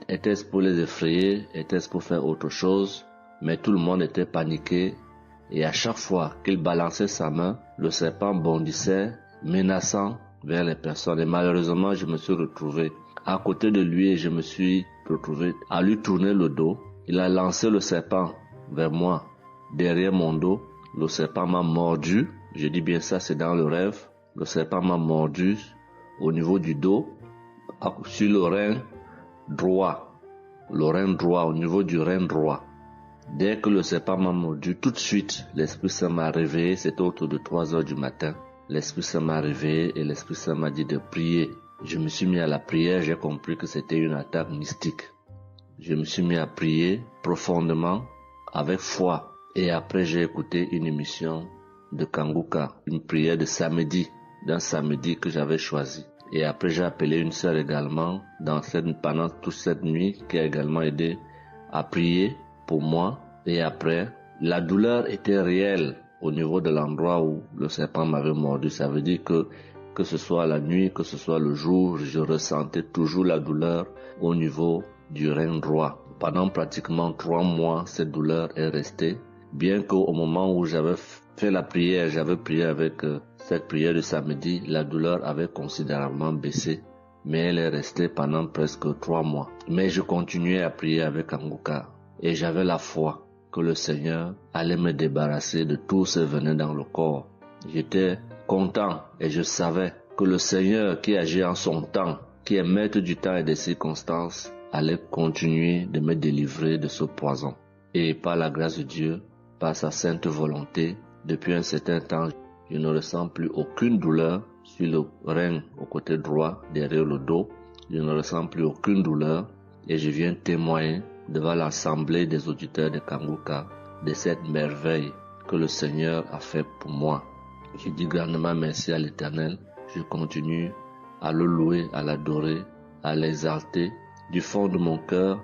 S15: Était-ce pour les effrayer? Était-ce pour faire autre chose? Mais tout le monde était paniqué. Et à chaque fois qu'il balançait sa main, le serpent bondissait, menaçant vers les personnes. Et malheureusement, je me suis retrouvé à côté de lui et je me suis retrouvé à lui tourner le dos. Il a lancé le serpent vers moi, derrière mon dos. Le serpent m'a mordu. Je dis bien ça, c'est dans le rêve. Le serpent m'a mordu au niveau du dos, sur le rein droit. Le rein droit, au niveau du rein droit. Dès que le serpent m'a mordu, tout de suite, l'Esprit Saint m'a réveillé, c'était autour de 3 heures du matin. L'Esprit Saint m'a réveillé et l'Esprit Saint m'a dit de prier. Je me suis mis à la prière, j'ai compris que c'était une attaque mystique. Je me suis mis à prier profondément, avec foi. Et après, j'ai écouté une émission de Kanguka, une prière de samedi, d'un samedi que j'avais choisi. Et après, j'ai appelé une sœur également pendant toute cette nuit qui a également aidé à prier pour moi. Et après, la douleur était réelle au niveau de l'endroit où le serpent m'avait mordu. Ça veut dire que ce soit la nuit, que ce soit le jour, je ressentais toujours la douleur au niveau du rein droit. Pendant pratiquement 3 mois, cette douleur est restée. Bien qu'au moment où j'avais fait la prière, j'avais prié avec cette prière de samedi, la douleur avait considérablement baissé, mais elle est restée pendant presque 3 mois. Mais je continuais à prier avec Kanguka et j'avais la foi que le Seigneur allait me débarrasser de tout ce venin dans le corps. J'étais content et je savais que le Seigneur qui agit en son temps, qui est maître du temps et des circonstances, allait continuer de me délivrer de ce poison. Et par la grâce de Dieu, par sa sainte volonté, depuis un certain temps, je ne ressens plus aucune douleur sur le rein au côté droit, derrière le dos. Je ne ressens plus aucune douleur et je viens témoigner devant l'assemblée des auditeurs de Kanguka de cette merveille que le Seigneur a fait pour moi. Je dis grandement merci à l'Éternel. Je continue à le louer, à l'adorer, à l'exalter du fond de mon cœur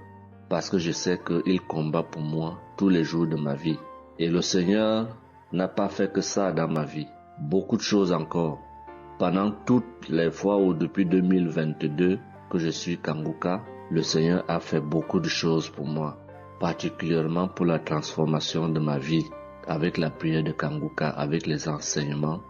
S15: parce que je sais qu'il combat pour moi tous les jours de ma vie. Et le Seigneur n'a pas fait que ça dans ma vie. Beaucoup de choses encore. Pendant toutes les fois où depuis 2022 que je suis Kanguka, le Seigneur a fait beaucoup de choses pour moi, particulièrement pour la transformation de ma vie. Avec la prière de Kanguka, avec les enseignements,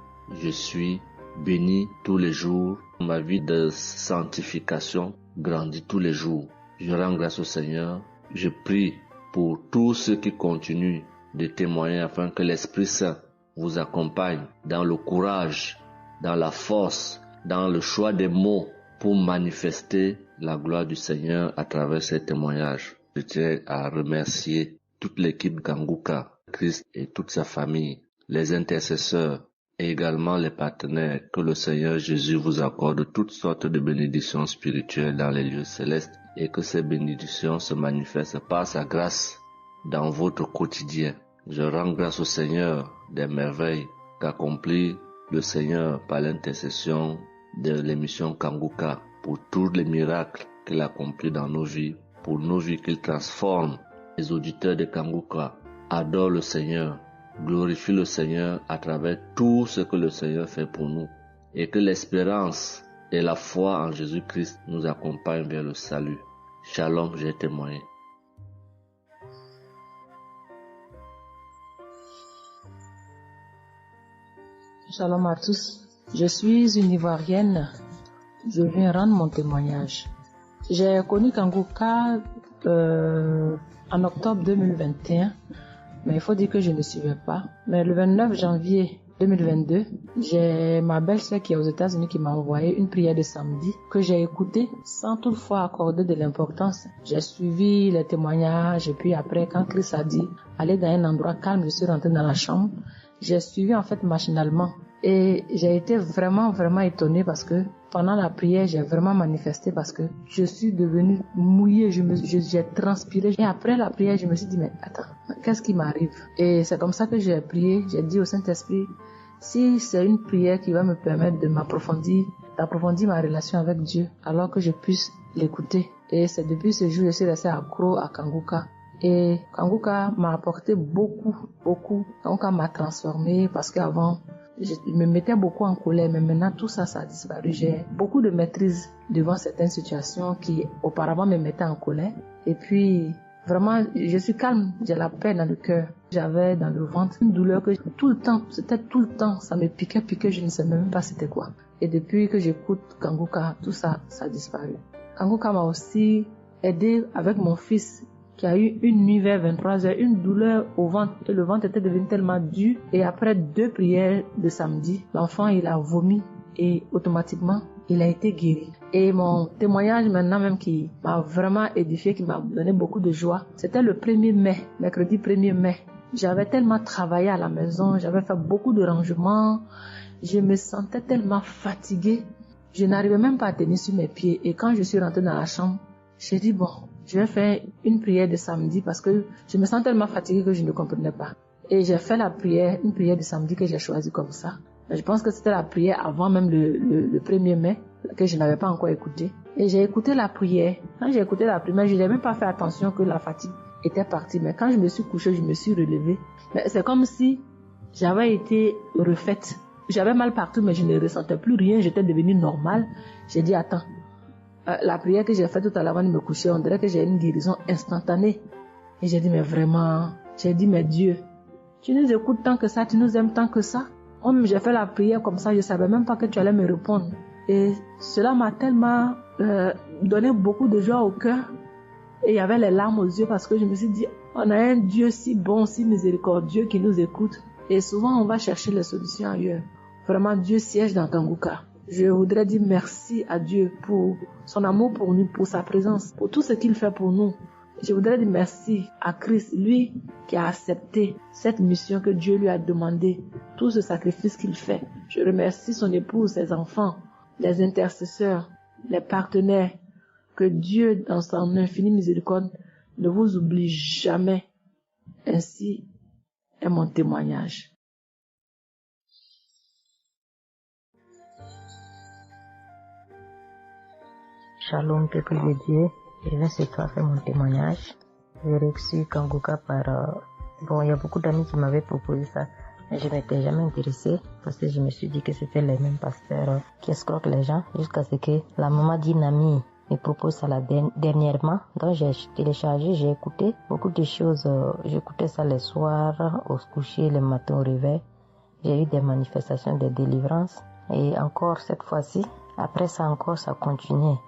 S15: je suis béni tous les jours. Ma vie de sanctification grandit tous les jours. Je rends grâce au Seigneur. Je prie pour tous ceux qui continuent de témoigner afin que l'Esprit Saint vous accompagne dans le courage, dans la force, dans le choix des mots pour manifester la gloire du Seigneur à travers ces témoignages. Je tiens à remercier toute l'équipe Kanguka, Christ et toute sa famille, les intercesseurs et également les partenaires. Que le Seigneur Jésus vous accorde toutes sortes de bénédictions spirituelles dans les lieux célestes et que ces bénédictions se manifestent par sa grâce dans votre quotidien. Je rends grâce au Seigneur des merveilles qu'accomplit le Seigneur par l'intercession de l'émission Kanguka pour tous les miracles qu'il accomplit dans nos vies, pour nos vies qu'il transforme. Les auditeurs de Kanguka adorent le Seigneur, glorifient le Seigneur à travers tout ce que le Seigneur fait pour nous et que l'espérance et la foi en Jésus-Christ nous accompagnent vers le salut. Shalom, j'ai témoigné.
S16: Shalom à tous. Je suis une Ivoirienne. Je viens rendre mon témoignage. J'ai connu Kanguka en octobre 2021, mais il faut dire que je ne suivais pas. Mais le 29 janvier 2022, j'ai ma belle-sœur qui est aux États-Unis qui m'a envoyé une prière de samedi que j'ai écoutée sans toutefois accorder de l'importance. J'ai suivi les témoignages et puis après, quand Christ a dit aller dans un endroit calme, je suis rentrée dans la chambre. J'ai suivi en fait machinalement et j'ai été vraiment étonnée parce que pendant la prière, j'ai vraiment manifesté parce que je suis devenue mouillée, j'ai transpiré. Et après la prière, je me suis dit, mais attends, qu'est-ce qui m'arrive? Et c'est comme ça que j'ai prié, j'ai dit au Saint-Esprit, si c'est une prière qui va me permettre de d'approfondir ma relation avec Dieu, alors que je puisse l'écouter. Et c'est depuis ce jour que je suis restée accro à Kanguka. Et Kanguka m'a apporté beaucoup. Kanguka m'a transformée parce qu'avant, je me mettais beaucoup en colère, mais maintenant tout ça a disparu. J'ai beaucoup de maîtrise devant certaines situations qui auparavant me mettaient en colère. Et puis, vraiment, je suis calme, j'ai la paix dans le cœur. J'avais dans le ventre une douleur que tout le temps, ça me piquait, je ne sais même pas c'était quoi. Et depuis que j'écoute Kanguka, tout ça a disparu. Kanguka m'a aussi aidé avec mon fils qui a eu une nuit vers 23h, une douleur au ventre, et le ventre était devenu tellement dur. Et après 2 prières de samedi, l'enfant il a vomi et automatiquement il a été guéri. Et mon témoignage maintenant même qui m'a vraiment édifié, qui m'a donné beaucoup de joie, c'était le 1er mai, mercredi 1er mai. J'avais tellement travaillé à la maison, j'avais fait beaucoup de rangements, je me sentais tellement fatiguée, je n'arrivais même pas à tenir sur mes pieds. Et quand je suis rentrée dans la chambre, j'ai dit bon, je vais faire une prière de samedi parce que je me sens tellement fatiguée que je ne comprenais pas. Et j'ai fait la prière, une prière de samedi que j'ai choisie comme ça. Je pense que c'était la prière avant même le 1er mai, que je n'avais pas encore écouté. Et j'ai écouté la prière. Quand j'ai écouté la prière, je n'ai même pas fait attention que la fatigue était partie. Mais quand je me suis couchée, je me suis relevée. Mais c'est comme si j'avais été refaite. J'avais mal partout, mais je ne ressentais plus rien. J'étais devenue normale. J'ai dit, attends, la prière que j'ai faite tout à l'heure avant de me coucher, on dirait que j'ai une guérison instantanée. Et j'ai dit, mais vraiment, j'ai dit, mais Dieu, tu nous écoutes tant que ça, tu nous aimes tant que ça. J'ai fait la prière comme ça, je ne savais même pas que tu allais me répondre. Et cela m'a tellement donné beaucoup de joie au cœur. Et il y avait les larmes aux yeux parce que je me suis dit, on a un Dieu si bon, si miséricordieux qui nous écoute. Et souvent, on va chercher les solutions ailleurs. Vraiment, Dieu siège dans Kanguka. Je voudrais dire merci à Dieu pour son amour pour nous, pour sa présence, pour tout ce qu'il fait pour nous. Je voudrais dire merci à Christ, lui qui a accepté cette mission que Dieu lui a demandé, tout ce sacrifice qu'il fait. Je remercie son épouse, ses enfants, les intercesseurs, les partenaires. Que Dieu, dans son infinie miséricorde, ne vous oublie jamais. Ainsi est mon témoignage.
S17: Shalom, peuple de Dieu. Je vais ce soir faire mon témoignage. J'ai reçu Kanguka par... il y a beaucoup d'amis qui m'avaient proposé ça. Mais je m'étais jamais intéressée parce que je me suis dit que c'était les mêmes pasteurs qui escroquent les gens jusqu'à ce que la maman d'une amie me propose ça dernièrement. Donc j'ai téléchargé, j'ai écouté beaucoup de choses. J'écoutais ça les soirs, au coucher, le matin au réveil. J'ai eu des manifestations de délivrance. Et encore cette fois-ci, après ça encore, ça continuait.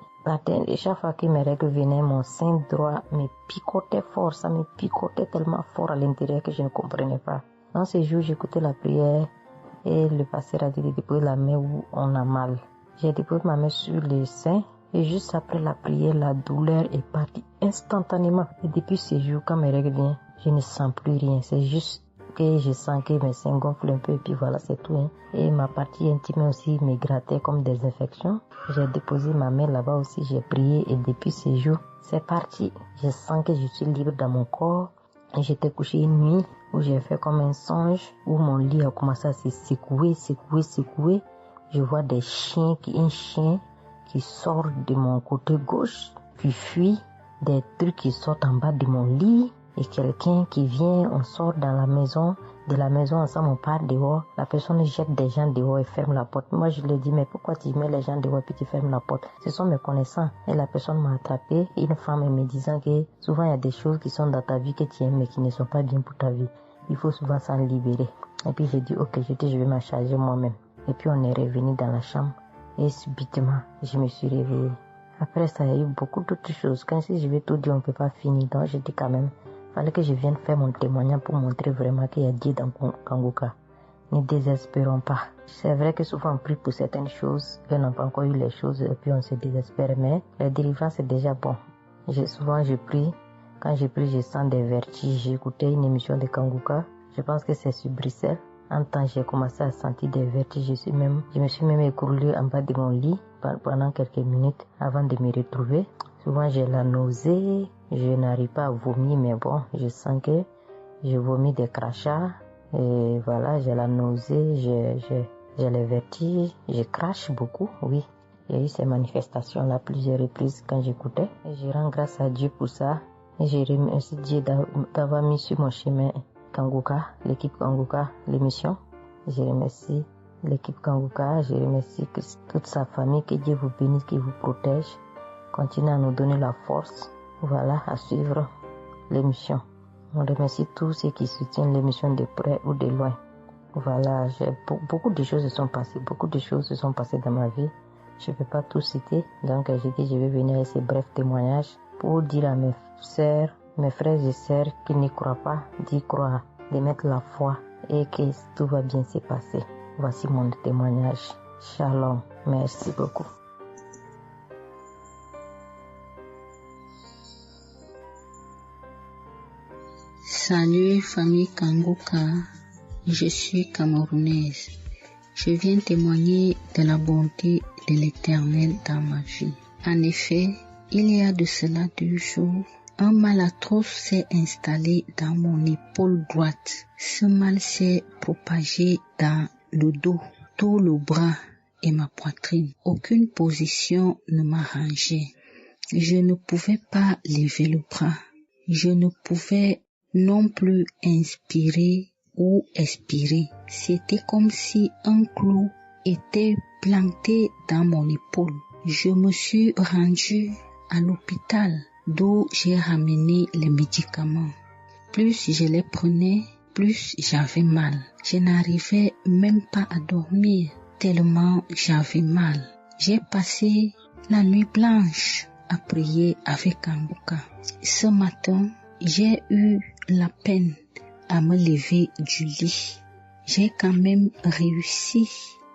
S17: Et chaque fois que mes règles venaient, mon sein droit me picotait fort. Ça me picotait tellement fort à l'intérieur que je ne comprenais pas. Dans ces jours, j'écoutais la prière et le pasteur a dit de déposer la main où on a mal. J'ai déposé ma main sur le sein et juste après la prière, la douleur est partie instantanément. Et depuis ces jours, quand mes règles viennent, je ne sens plus rien. C'est juste que je sens que mes seins gonflent un peu et puis voilà, c'est tout. Hein. Et ma partie intime aussi me grattait comme des infections. J'ai déposé ma main là-bas aussi, j'ai prié et depuis ces jours, c'est parti. Je sens que je suis libre dans mon corps. Et j'étais couché une nuit où j'ai fait comme un songe, où mon lit a commencé à se secouer. Je vois un chien qui sort de mon côté gauche, puis fuit, des trucs qui sortent en bas de mon lit. Et quelqu'un qui vient, on sort dans la maison, de la maison ensemble, on part dehors. La personne jette des gens dehors et ferme la porte. Moi, je lui dis, mais pourquoi tu mets les gens dehors et puis tu fermes la porte? Ce sont mes connaissants. Et la personne m'a attrapé. Une femme me disant que souvent il y a des choses qui sont dans ta vie que tu aimes mais qui ne sont pas bien pour ta vie. Il faut souvent s'en libérer. Et puis j'ai dit, ok, je vais m'en charger moi-même. Et puis on est revenu dans la chambre. Et subitement, je me suis réveillée. Après ça, il y a eu beaucoup d'autres choses. Quand si je vais tout dire, on ne peut pas finir. Donc je dis quand même, fallait que je vienne faire mon témoignage pour montrer vraiment qu'il y a Dieu dans Kanguka. Ne désespérons pas. C'est vrai que souvent on prie pour certaines choses, qu'on n'a pas encore eu les choses et puis on se désespère, mais la délivrance est déjà bon. Souvent je prie, quand je prie je sens des vertiges. J'ai écouté une émission de Kanguka, je pense que c'est sur Bruxelles. En temps j'ai commencé à sentir des vertiges, je me suis même écroulée en bas de mon lit pendant quelques minutes avant de me retrouver. Souvent j'ai la nausée, je n'arrive pas à vomir, mais bon, je sens que je vomis des crachats. Et voilà, j'ai la nausée, j'ai les vertiges, je crache beaucoup, oui. Il y a eu ces manifestations-là plusieurs reprises quand j'écoutais. Et je rends grâce à Dieu pour ça. Et je remercie Dieu d'avoir mis sur mon chemin Kanguka, l'équipe Kanguka, l'émission. Je remercie l'équipe Kanguka, je remercie toute sa famille, que Dieu vous bénisse, qu'il vous protège. Continuez à nous donner la force, voilà, à suivre l'émission. On remercie tous ceux qui soutiennent l'émission de près ou de loin. Voilà, beaucoup de choses se sont passées dans ma vie. Je ne peux pas tout citer, donc j'ai dit je vais venir avec ces brefs témoignages pour dire à mes sœurs, mes frères et sœurs qui n'y croient pas, d'y croire, de mettre la foi et que tout va bien se passer. Voici mon témoignage. Shalom, merci beaucoup.
S18: Salut famille Kanguka, je suis camerounaise. Je viens témoigner de la bonté de l'Éternel dans ma vie. En effet, il y a de cela 2 jours, un mal atroce s'est installé dans mon épaule droite. Ce mal s'est propagé dans le dos, tout le bras et ma poitrine. Aucune position ne m'arrangeait. Je ne pouvais pas lever le bras. Je ne pouvais non plus inspirer ou expirer. C'était comme si un clou était planté dans mon épaule. Je me suis rendue à l'hôpital d'où j'ai ramené les médicaments. Plus je les prenais, plus j'avais mal. Je n'arrivais même pas à dormir tellement j'avais mal. J'ai passé la nuit blanche à prier avec Kanguka. Ce matin, j'ai eu la peine à me lever du lit. J'ai quand même réussi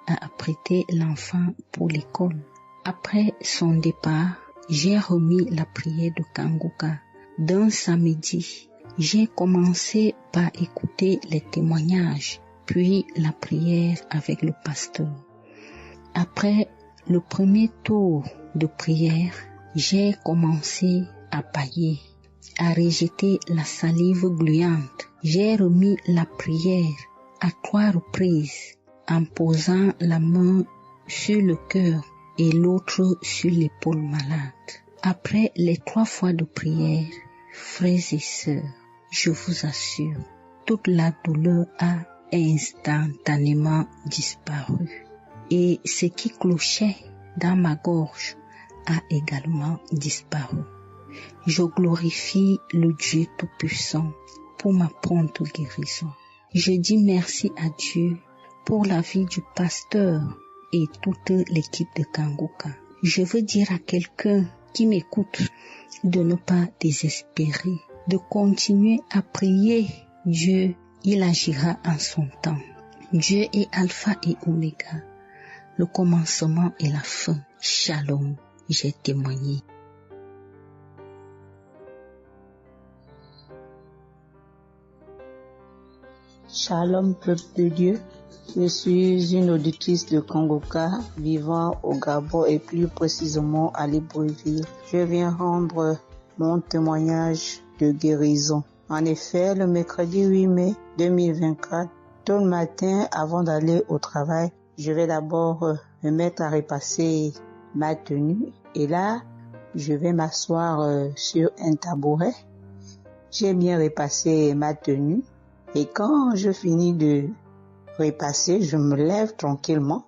S18: à apprêter l'enfant pour l'école. Après son départ, j'ai remis la prière de Kanguka. D'un samedi, j'ai commencé par écouter les témoignages, puis la prière avec le pasteur. Après le premier tour de prière, j'ai commencé à bâiller, à rejeter la salive gluante. J'ai remis la prière à 3 reprises en posant la main sur le cœur et l'autre sur l'épaule malade. Après les 3 fois de prière, frères et sœurs, je vous assure, toute la douleur a instantanément disparu et ce qui clochait dans ma gorge a également disparu. Je glorifie le Dieu Tout-Puissant pour ma prompte guérison. Je dis merci à Dieu pour la vie du pasteur et toute l'équipe de Kanguka. Je veux dire à quelqu'un qui m'écoute de ne pas désespérer, de continuer à prier. Dieu, il agira en son temps. Dieu est Alpha et Oméga, le commencement et la fin. Shalom, j'ai témoigné.
S19: Shalom, peuple de Dieu. Je suis une auditrice de Kanguka vivant au Gabon et plus précisément à Libreville. Je viens rendre mon témoignage de guérison. En effet, le mercredi 8 mai 2024, tôt le matin avant d'aller au travail, je vais d'abord me mettre à repasser ma tenue et là, je vais m'asseoir sur un tabouret. J'ai bien repassé ma tenue et quand je finis de repasser, je me lève tranquillement.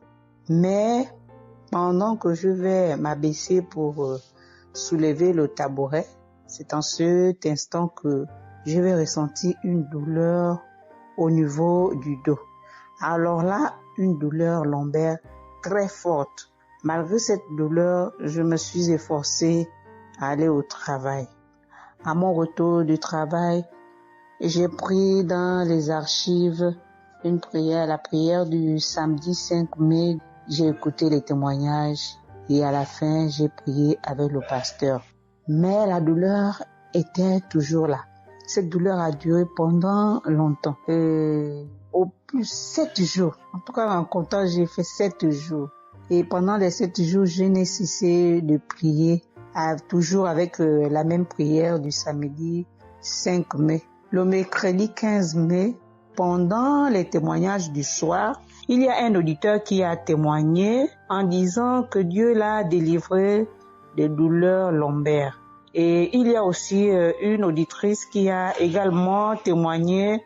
S19: Mais pendant que je vais m'abaisser pour soulever le tabouret, c'est en cet instant que je vais ressentir une douleur au niveau du dos. Alors là, une douleur lombaire très forte. Malgré cette douleur, je me suis efforcée à aller au travail. À mon retour du travail, j'ai pris dans les archives une prière, la prière du samedi 5 mai. J'ai écouté les témoignages et à la fin, j'ai prié avec le pasteur. Mais la douleur était toujours là. Cette douleur a duré pendant longtemps. Au plus 7 jours. En tout cas, en comptant, j'ai fait 7 jours. Et pendant les 7 jours, je n'ai cessé de prier, toujours avec la même prière du samedi 5 mai. Le mercredi 15 mai, pendant les témoignages du soir, il y a un auditeur qui a témoigné en disant que Dieu l'a délivré des douleurs lombaires. Et il y a aussi une auditrice qui a également témoigné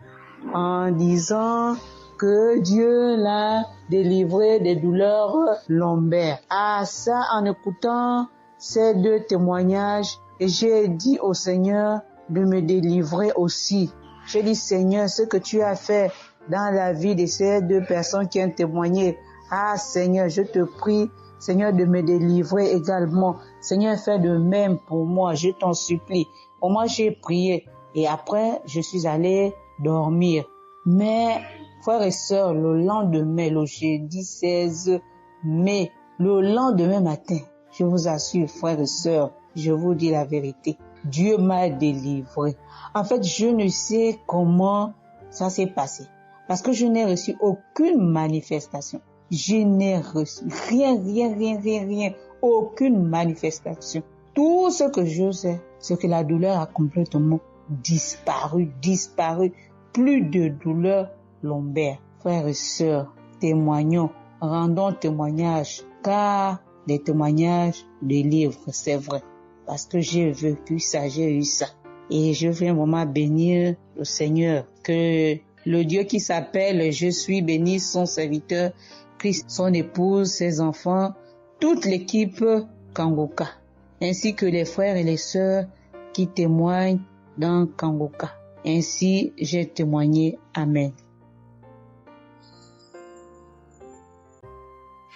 S19: en disant que Dieu l'a délivré des douleurs lombaires. Ah, ça, en écoutant ces 2 témoignages, j'ai dit au Seigneur de me délivrer aussi. J'ai dit, Seigneur, ce que tu as fait dans la vie de ces 2 personnes qui ont témoigné, ah Seigneur, je te prie, Seigneur, de me délivrer également. Seigneur, fais de même pour moi, je t'en supplie. Pour moi, j'ai prié et après, je suis allé dormir. Mais, frères et sœurs, le lendemain, le jeudi 16 mai, le lendemain matin, je vous assure, frères et sœurs, je vous dis la vérité. Dieu m'a délivré. En fait, je ne sais comment ça s'est passé. Parce que je n'ai reçu aucune manifestation. Je n'ai reçu rien. Aucune manifestation. Tout ce que je sais, c'est que la douleur a complètement disparu. Plus de douleur lombaire. Frères et sœurs, témoignons, rendons témoignage, car les témoignages délivrent, c'est vrai. Parce que j'ai vécu ça, j'ai eu ça. Et je viens vraiment bénir le Seigneur, que le Dieu qui s'appelle Je suis béni, son serviteur, Christ, son épouse, ses enfants, toute l'équipe Kangoka, ainsi que les frères et les sœurs qui témoignent dans Kangoka. Ainsi, j'ai témoigné. Amen.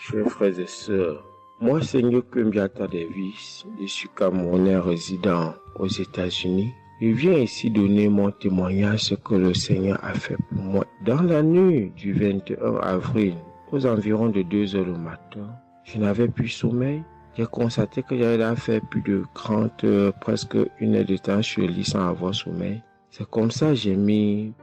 S20: Chers frères et sœurs, moi, Seigneur Kumbiata Davis, je suis Camerounais résident aux États-Unis. Je viens ici donner mon témoignage ce que le Seigneur a fait pour moi. Dans la nuit du 21 avril, aux environs de 2 heures du matin, je n'avais plus sommeil. J'ai constaté que j'avais fait plus de 30 heures, presque 1 heure de temps sur le lit sans avoir sommeil. C'est comme ça que j'ai mis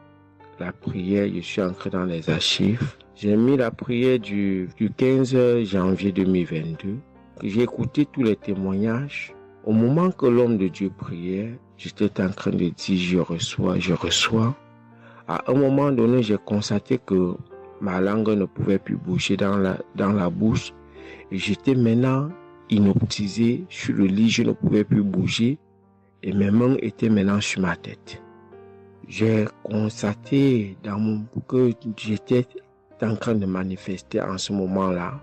S20: la prière, je suis entré dans les archives. J'ai mis la prière du 15 janvier 2022. J'ai écouté tous les témoignages. Au moment que l'homme de Dieu priait, j'étais en train de dire je reçois. À un moment donné, j'ai constaté que ma langue ne pouvait plus bouger dans la bouche. Et j'étais maintenant inoptisé sur le lit, je ne pouvais plus bouger. Et mes mains étaient maintenant sur ma tête. J'ai constaté que j'étais en train de manifester en ce moment-là.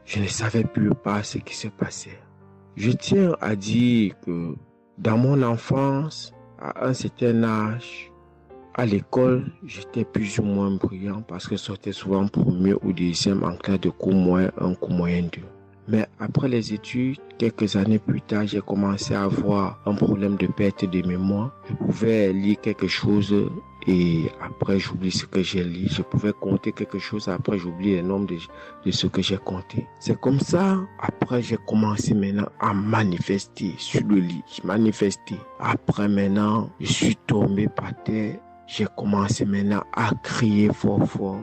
S20: Je ne savais plus pas ce qui se passait. Je tiens à dire que dans mon enfance, à un certain âge, à l'école, j'étais plus ou moins brillant parce que je sortais souvent premier ou deuxième en classe de cours moyen 1, cours moyen 2. Mais après les études, quelques années plus tard, j'ai commencé à avoir un problème de perte de mémoire. Je pouvais lire quelque chose et après j'oublie ce que j'ai lu. Je pouvais compter quelque chose, après j'oublie le nombre de ce que j'ai compté. C'est comme ça, après j'ai commencé maintenant à manifester sur le lit. Après maintenant, je suis tombé par terre. J'ai commencé maintenant à crier fort.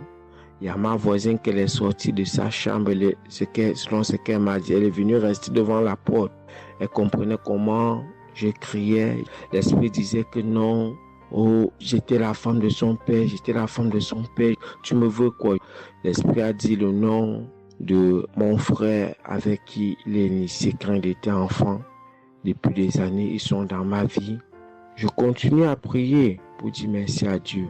S20: Il y a ma voisine qui est sortie de sa chambre, selon ce qu'elle m'a dit, elle est venue rester devant la porte. Elle comprenait comment je criais. L'esprit disait que non, j'étais la femme de son père, tu me veux quoi? L'esprit a dit le nom de mon frère avec qui il est initié quand il était enfant. Depuis des années, ils sont dans ma vie. Je continue à prier pour dire merci à Dieu.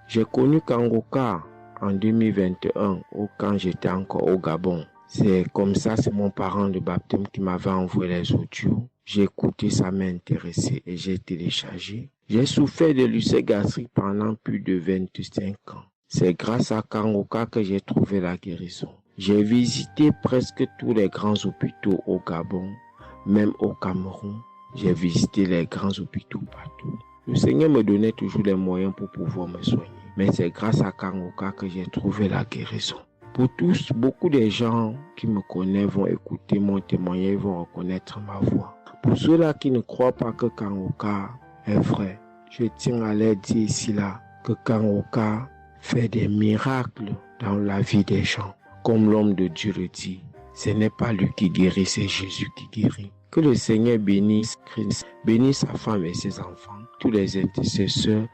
S20: J'ai connu Kangoka en 2021, quand j'étais encore au Gabon. C'est comme ça, c'est mon parent de baptême qui m'avait envoyé les audios. J'ai écouté, ça m'a intéressé et j'ai téléchargé. J'ai souffert de l'ulcère gastrique pendant plus de 25 ans. C'est grâce à Kangoka que j'ai trouvé la guérison. J'ai visité presque tous les grands hôpitaux au Gabon, même au Cameroun. J'ai visité les grands hôpitaux partout. Le Seigneur me donnait toujours les moyens pour pouvoir me soigner. Mais c'est grâce à Kangoka que j'ai trouvé la guérison. Pour tous, beaucoup de gens qui me connaissent vont écouter mon témoignage, vont reconnaître ma voix. Pour ceux-là qui ne croient pas que Kangoka est vrai, je tiens à leur dire ici là que Kangoka fait des miracles dans la vie des gens. Comme l'homme de Dieu le dit, ce n'est pas lui qui guérit, c'est Jésus qui guérit. Que le Seigneur bénisse Christ, bénisse sa femme et ses enfants, tous les intercesseurs,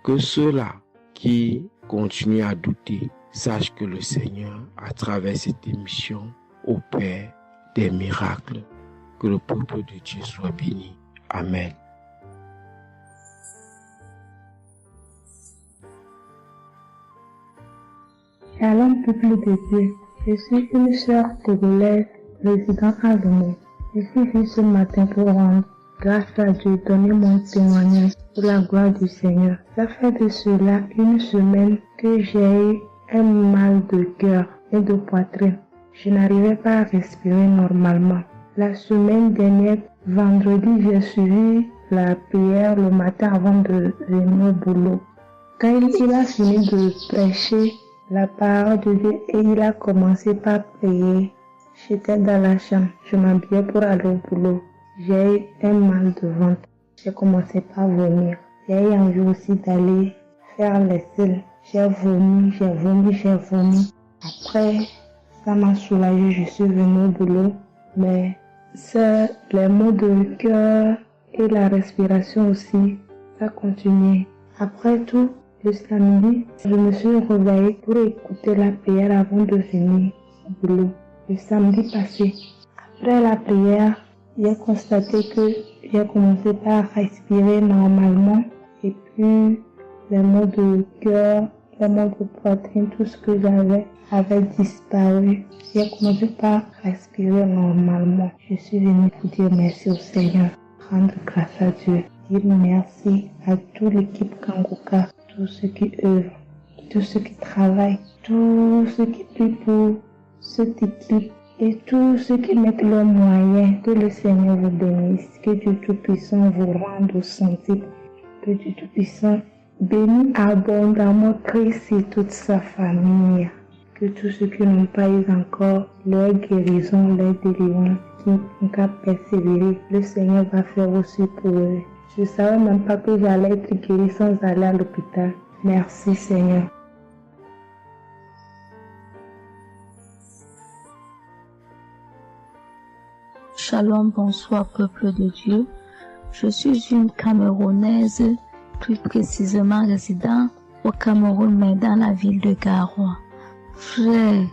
S20: que ceux-là qui continuent à douter sachent que le Seigneur, à travers cette émission, opère des miracles. Que le peuple de Dieu soit béni. Amen.
S2: Shalom, peuple de Dieu. Je suis une sœur togolaise résidant à Lomé. Je suis venue ce matin pour rendre grâce à Dieu, donner mon témoignage pour la gloire du Seigneur. Ça fait de cela 1 semaine que j'ai eu un mal de cœur et de poitrine. Je n'arrivais pas à respirer normalement. La semaine dernière, vendredi, j'ai suivi la prière le matin avant de venir au boulot. Quand il a fini de prêcher la parole de Dieu et il a commencé par prier, j'étais dans la chambre, je m'habillais pour aller au boulot. J'ai eu un mal de ventre. j'ai commencé par vomir. J'ai eu envie aussi d'aller faire les selles. J'ai vomi. Après, ça m'a soulagée, je suis venue au boulot. Mais c'est les maux de cœur et la respiration aussi, ça continuait. Après tout, le samedi, je me suis réveillée pour écouter la prière avant de venir au boulot. Le samedi passé, après la prière, j'ai constaté que j'ai commencé par respirer normalement et puis les maux de cœur, les maux de poitrine, tout ce que j'avais avait disparu. J'ai commencé par respirer normalement. Je suis venue pour dire merci au Seigneur, rendre grâce à Dieu, dire merci à toute l'équipe Kanguka, tous ceux qui œuvrent, tous ceux qui travaillent, tous ceux qui prient pour cette équipe et tous ceux qui mettent leurs moyens. Que le Seigneur vous bénisse, que Dieu Tout-Puissant vous rende au santé, que Dieu Tout-Puissant bénisse abondamment Christ et toute sa famille. Que tous ceux qui n'ont pas eu encore leur guérison, leur délivrance, qui n'ont qu'à persévérer, le Seigneur va faire aussi pour eux. Je ne savais même pas que j'allais être guérie sans aller à l'hôpital. Merci Seigneur.
S18: Shalom, bonsoir peuple de Dieu. Je suis une Camerounaise, plus précisément résident au Cameroun, mais dans la ville de Garoua. Frère,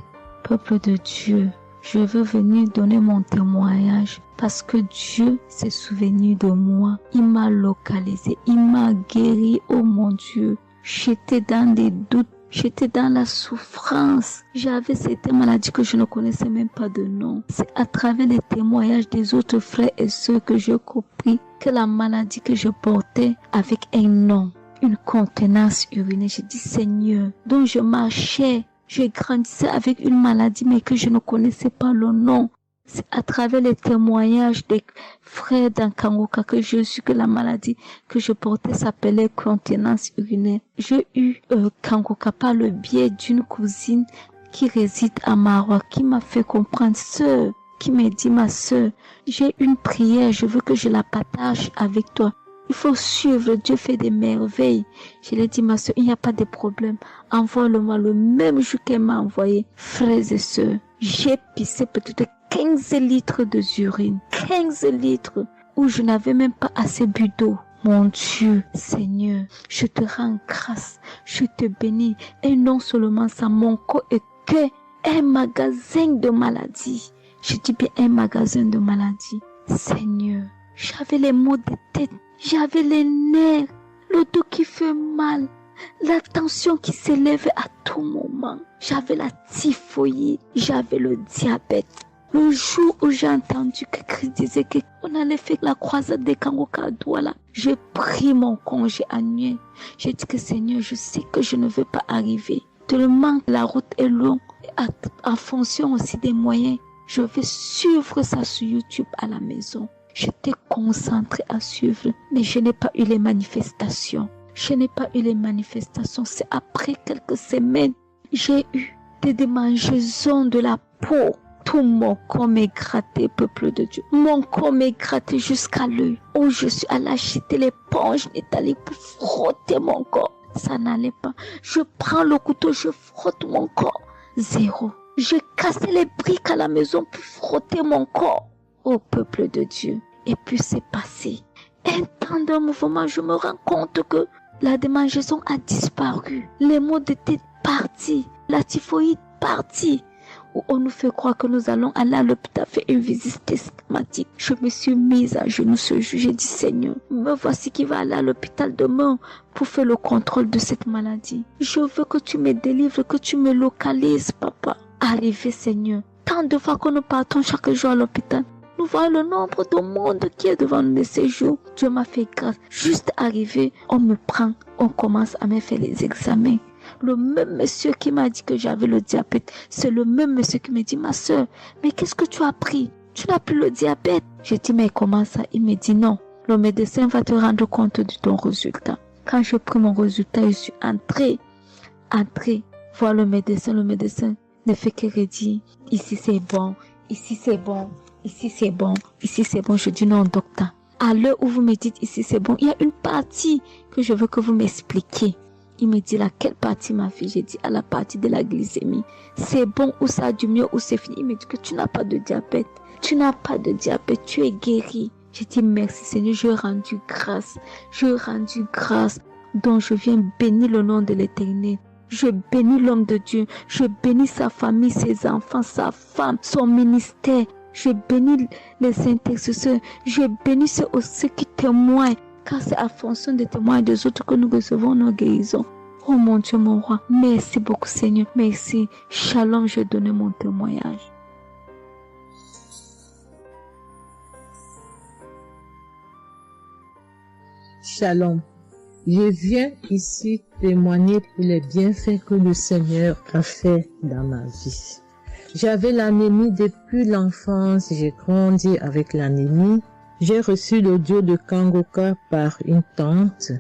S18: peuple de Dieu, je veux venir donner mon témoignage parce que Dieu s'est souvenu de moi. Il m'a localisé, il m'a guéri, oh mon Dieu. J'étais dans des doutes, j'étais dans la souffrance. J'avais cette maladie que je ne connaissais même pas de nom. C'est à travers les témoignages des autres frères et sœurs que j'ai compris que la maladie que je portais avait un nom, une contenance urinaire. J'ai dit Seigneur, dont je marchais, je grandissais avec une maladie mais que je ne connaissais pas le nom. C'est à travers les témoignages des frères dans Kanguka que je suis que la maladie que je portais s'appelait contenance urinaire. J'ai eu Kanguka par le biais d'une cousine qui réside à Maroc, qui m'a fait comprendre, sœur, qui m'a dit ma sœur, j'ai une prière, je veux que je la partage avec toi. Il faut suivre, Dieu fait des merveilles. Je lui ai dit, ma soeur, il n'y a pas de problème. Envoie-le-moi le même jour qu'elle m'a envoyé. Frères et sœurs, j'ai pissé peut-être 15 litres d'urine. 15 litres où je n'avais même pas assez bu d'eau. Mon Dieu, Seigneur, je te rends grâce. Je te bénis. Et non seulement ça, mon corps est que un magasin de maladies. Je dis bien un magasin de maladies. Seigneur, j'avais les maux de tête. J'avais les nerfs, le dos qui fait mal, la tension qui s'élève à tout moment. J'avais la typhoïde, j'avais le diabète. Le jour où j'ai entendu que Christ disait qu'on allait faire la croisade des Kanguka à Douala, j'ai pris mon congé annuel. J'ai dit que Seigneur, je sais que je ne veux pas arriver. Tellement la route est longue, en fonction aussi des moyens. Je vais suivre ça sur YouTube à la maison. J'étais concentrée à suivre, mais je n'ai pas eu les manifestations. C'est après quelques semaines, j'ai eu des démangeaisons de la peau. Tout mon corps m'est gratté, peuple de Dieu. Mon corps m'est gratté jusqu'à l'œil. Oh, je suis allée acheter l'éponge netalique pour frotter mon corps. Ça n'allait pas. Je prends le couteau, je frotte mon corps. Zéro. J'ai cassé les briques à la maison pour frotter mon corps. Ô peuple de Dieu. Et puis c'est passé. Un temps de mouvement, je me rends compte que la démangeaison a disparu. Les maux de tête partis. La typhoïde partie. Où on nous fait croire que nous allons aller à l'hôpital faire une visite systématique. Je me suis mise à genoux ce jour. J'ai dit Seigneur, me voici qui va aller à l'hôpital demain pour faire le contrôle de cette maladie. Je veux que tu me délivres, que tu me localises, papa. Arrivé Seigneur. Tant de fois que nous partons chaque jour à l'hôpital. Nous voyons le nombre de monde qui est devant nous de ces jours. Dieu m'a fait grâce. Juste arrivé, on me prend, on commence à me faire les examens. Le même monsieur qui m'a dit que j'avais le diabète, c'est le même monsieur qui me dit, ma soeur, mais qu'est-ce que tu as pris? Tu n'as plus le diabète. J'ai dit, mais comment ça? Il me dit, non, le médecin va te rendre compte de ton résultat. Quand j'ai pris mon résultat, je suis entrée, voir le médecin ne fait que redire, ici c'est bon, ici c'est bon, ici c'est bon, ici c'est bon. Je dis non, docteur,
S21: à l'heure où vous me dites ici, c'est bon, il y a une partie que je veux que vous m'expliquiez. Il me dit, laquelle partie, ma fille? J'ai dit, à la partie de la glycémie. C'est bon ou ça a du mieux ou c'est fini? Il me dit que tu n'as pas de diabète. Tu n'as pas de diabète, tu es guéri. J'ai dit, merci Seigneur, je rendu grâce. Je rendu grâce. Donc je viens bénir le nom de l'Éternel. Je bénis l'homme de Dieu. Je bénis sa famille, ses enfants, sa femme, son ministère. Je bénis les intercesseurs. Je bénis ceux qui témoignent. Car c'est à fonction des témoignages des autres que nous recevons nos guérisons. Oh mon Dieu, mon roi. Merci beaucoup Seigneur. Merci. Shalom, je donne mon témoignage.
S6: Shalom. Je viens ici témoigner pour les bienfaits que le Seigneur a fait dans ma vie. J'avais l'anémie depuis l'enfance, j'ai grandi avec l'anémie. J'ai reçu l'audio de Kangoka par une tante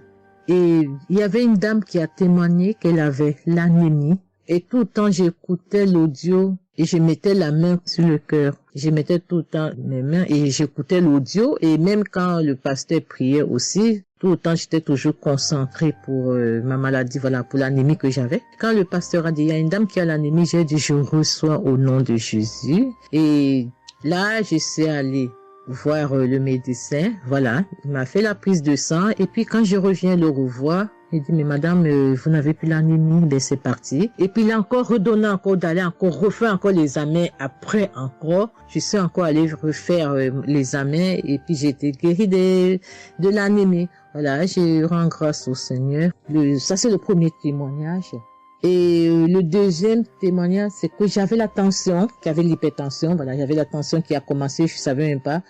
S6: et il y avait une dame qui a témoigné qu'elle avait l'anémie. Et tout le temps j'écoutais l'audio et je mettais la main sur le cœur. Je mettais tout le temps mes mains et j'écoutais l'audio et même quand le pasteur priait aussi, tout le temps, j'étais toujours concentrée pour ma maladie, voilà, pour l'anémie que j'avais. Quand le pasteur a dit, il y a une dame qui a l'anémie, j'ai dit, je reçois au nom de Jésus. Et là, je suis allée voir le médecin, voilà, il m'a fait la prise de sang. Et puis, quand je reviens le revoir, il dit, mais madame, vous n'avez plus l'anémie, ben c'est parti. Et puis, il a encore redonné encore d'aller encore refaire encore les examens. Après encore, je suis encore allée refaire les examens et puis j'ai été guérie de l'anémie. Voilà, je rends grâce au Seigneur. Ça, c'est le premier témoignage. Et le deuxième témoignage, c'est que j'avais la tension, j'avais l'hypertension. Voilà, j'avais la tension qui a commencé, je savais même pas,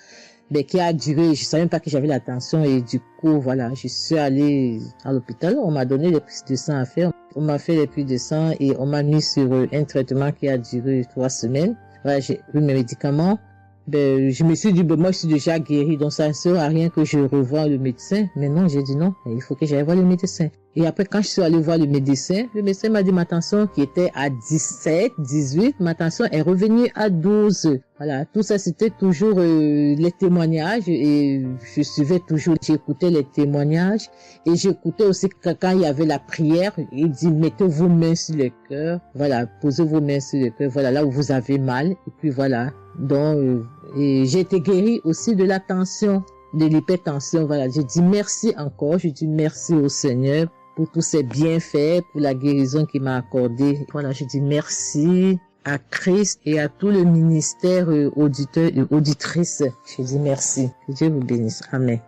S6: mais qui a duré. Je savais même pas que j'avais la tension et du coup, voilà, je suis allée à l'hôpital. On m'a donné les prises de sang à faire. On m'a fait les prises de sang et on m'a mis sur un traitement qui a duré 3 semaines. Voilà, j'ai pris mes médicaments. Ben, je me suis dit, ben, moi, je suis déjà guérie, donc ça ne sert à rien que je revoie le médecin. Mais non, j'ai dit non, il faut que j'aille voir le médecin. Et après, quand je suis allée voir le médecin m'a dit ma tension qui était à 17, 18, ma tension est revenue à 12. Voilà, tout ça, c'était toujours les témoignages et je suivais toujours, j'écoutais les témoignages et j'écoutais aussi quand il y avait la prière, il dit, mettez vos mains sur le cœur, voilà, posez vos mains sur le cœur, voilà, là où vous avez mal, et puis voilà. Donc, et j'ai été guérie aussi de la tension, de l'hypertension, voilà. J'ai dit merci encore, je dis merci au Seigneur pour tous ses bienfaits, pour la guérison qu'il m'a accordée. Voilà, je dis merci à Christ et à tout le ministère auditeur et auditrice. Je dis merci. Que Dieu vous bénisse. Amen.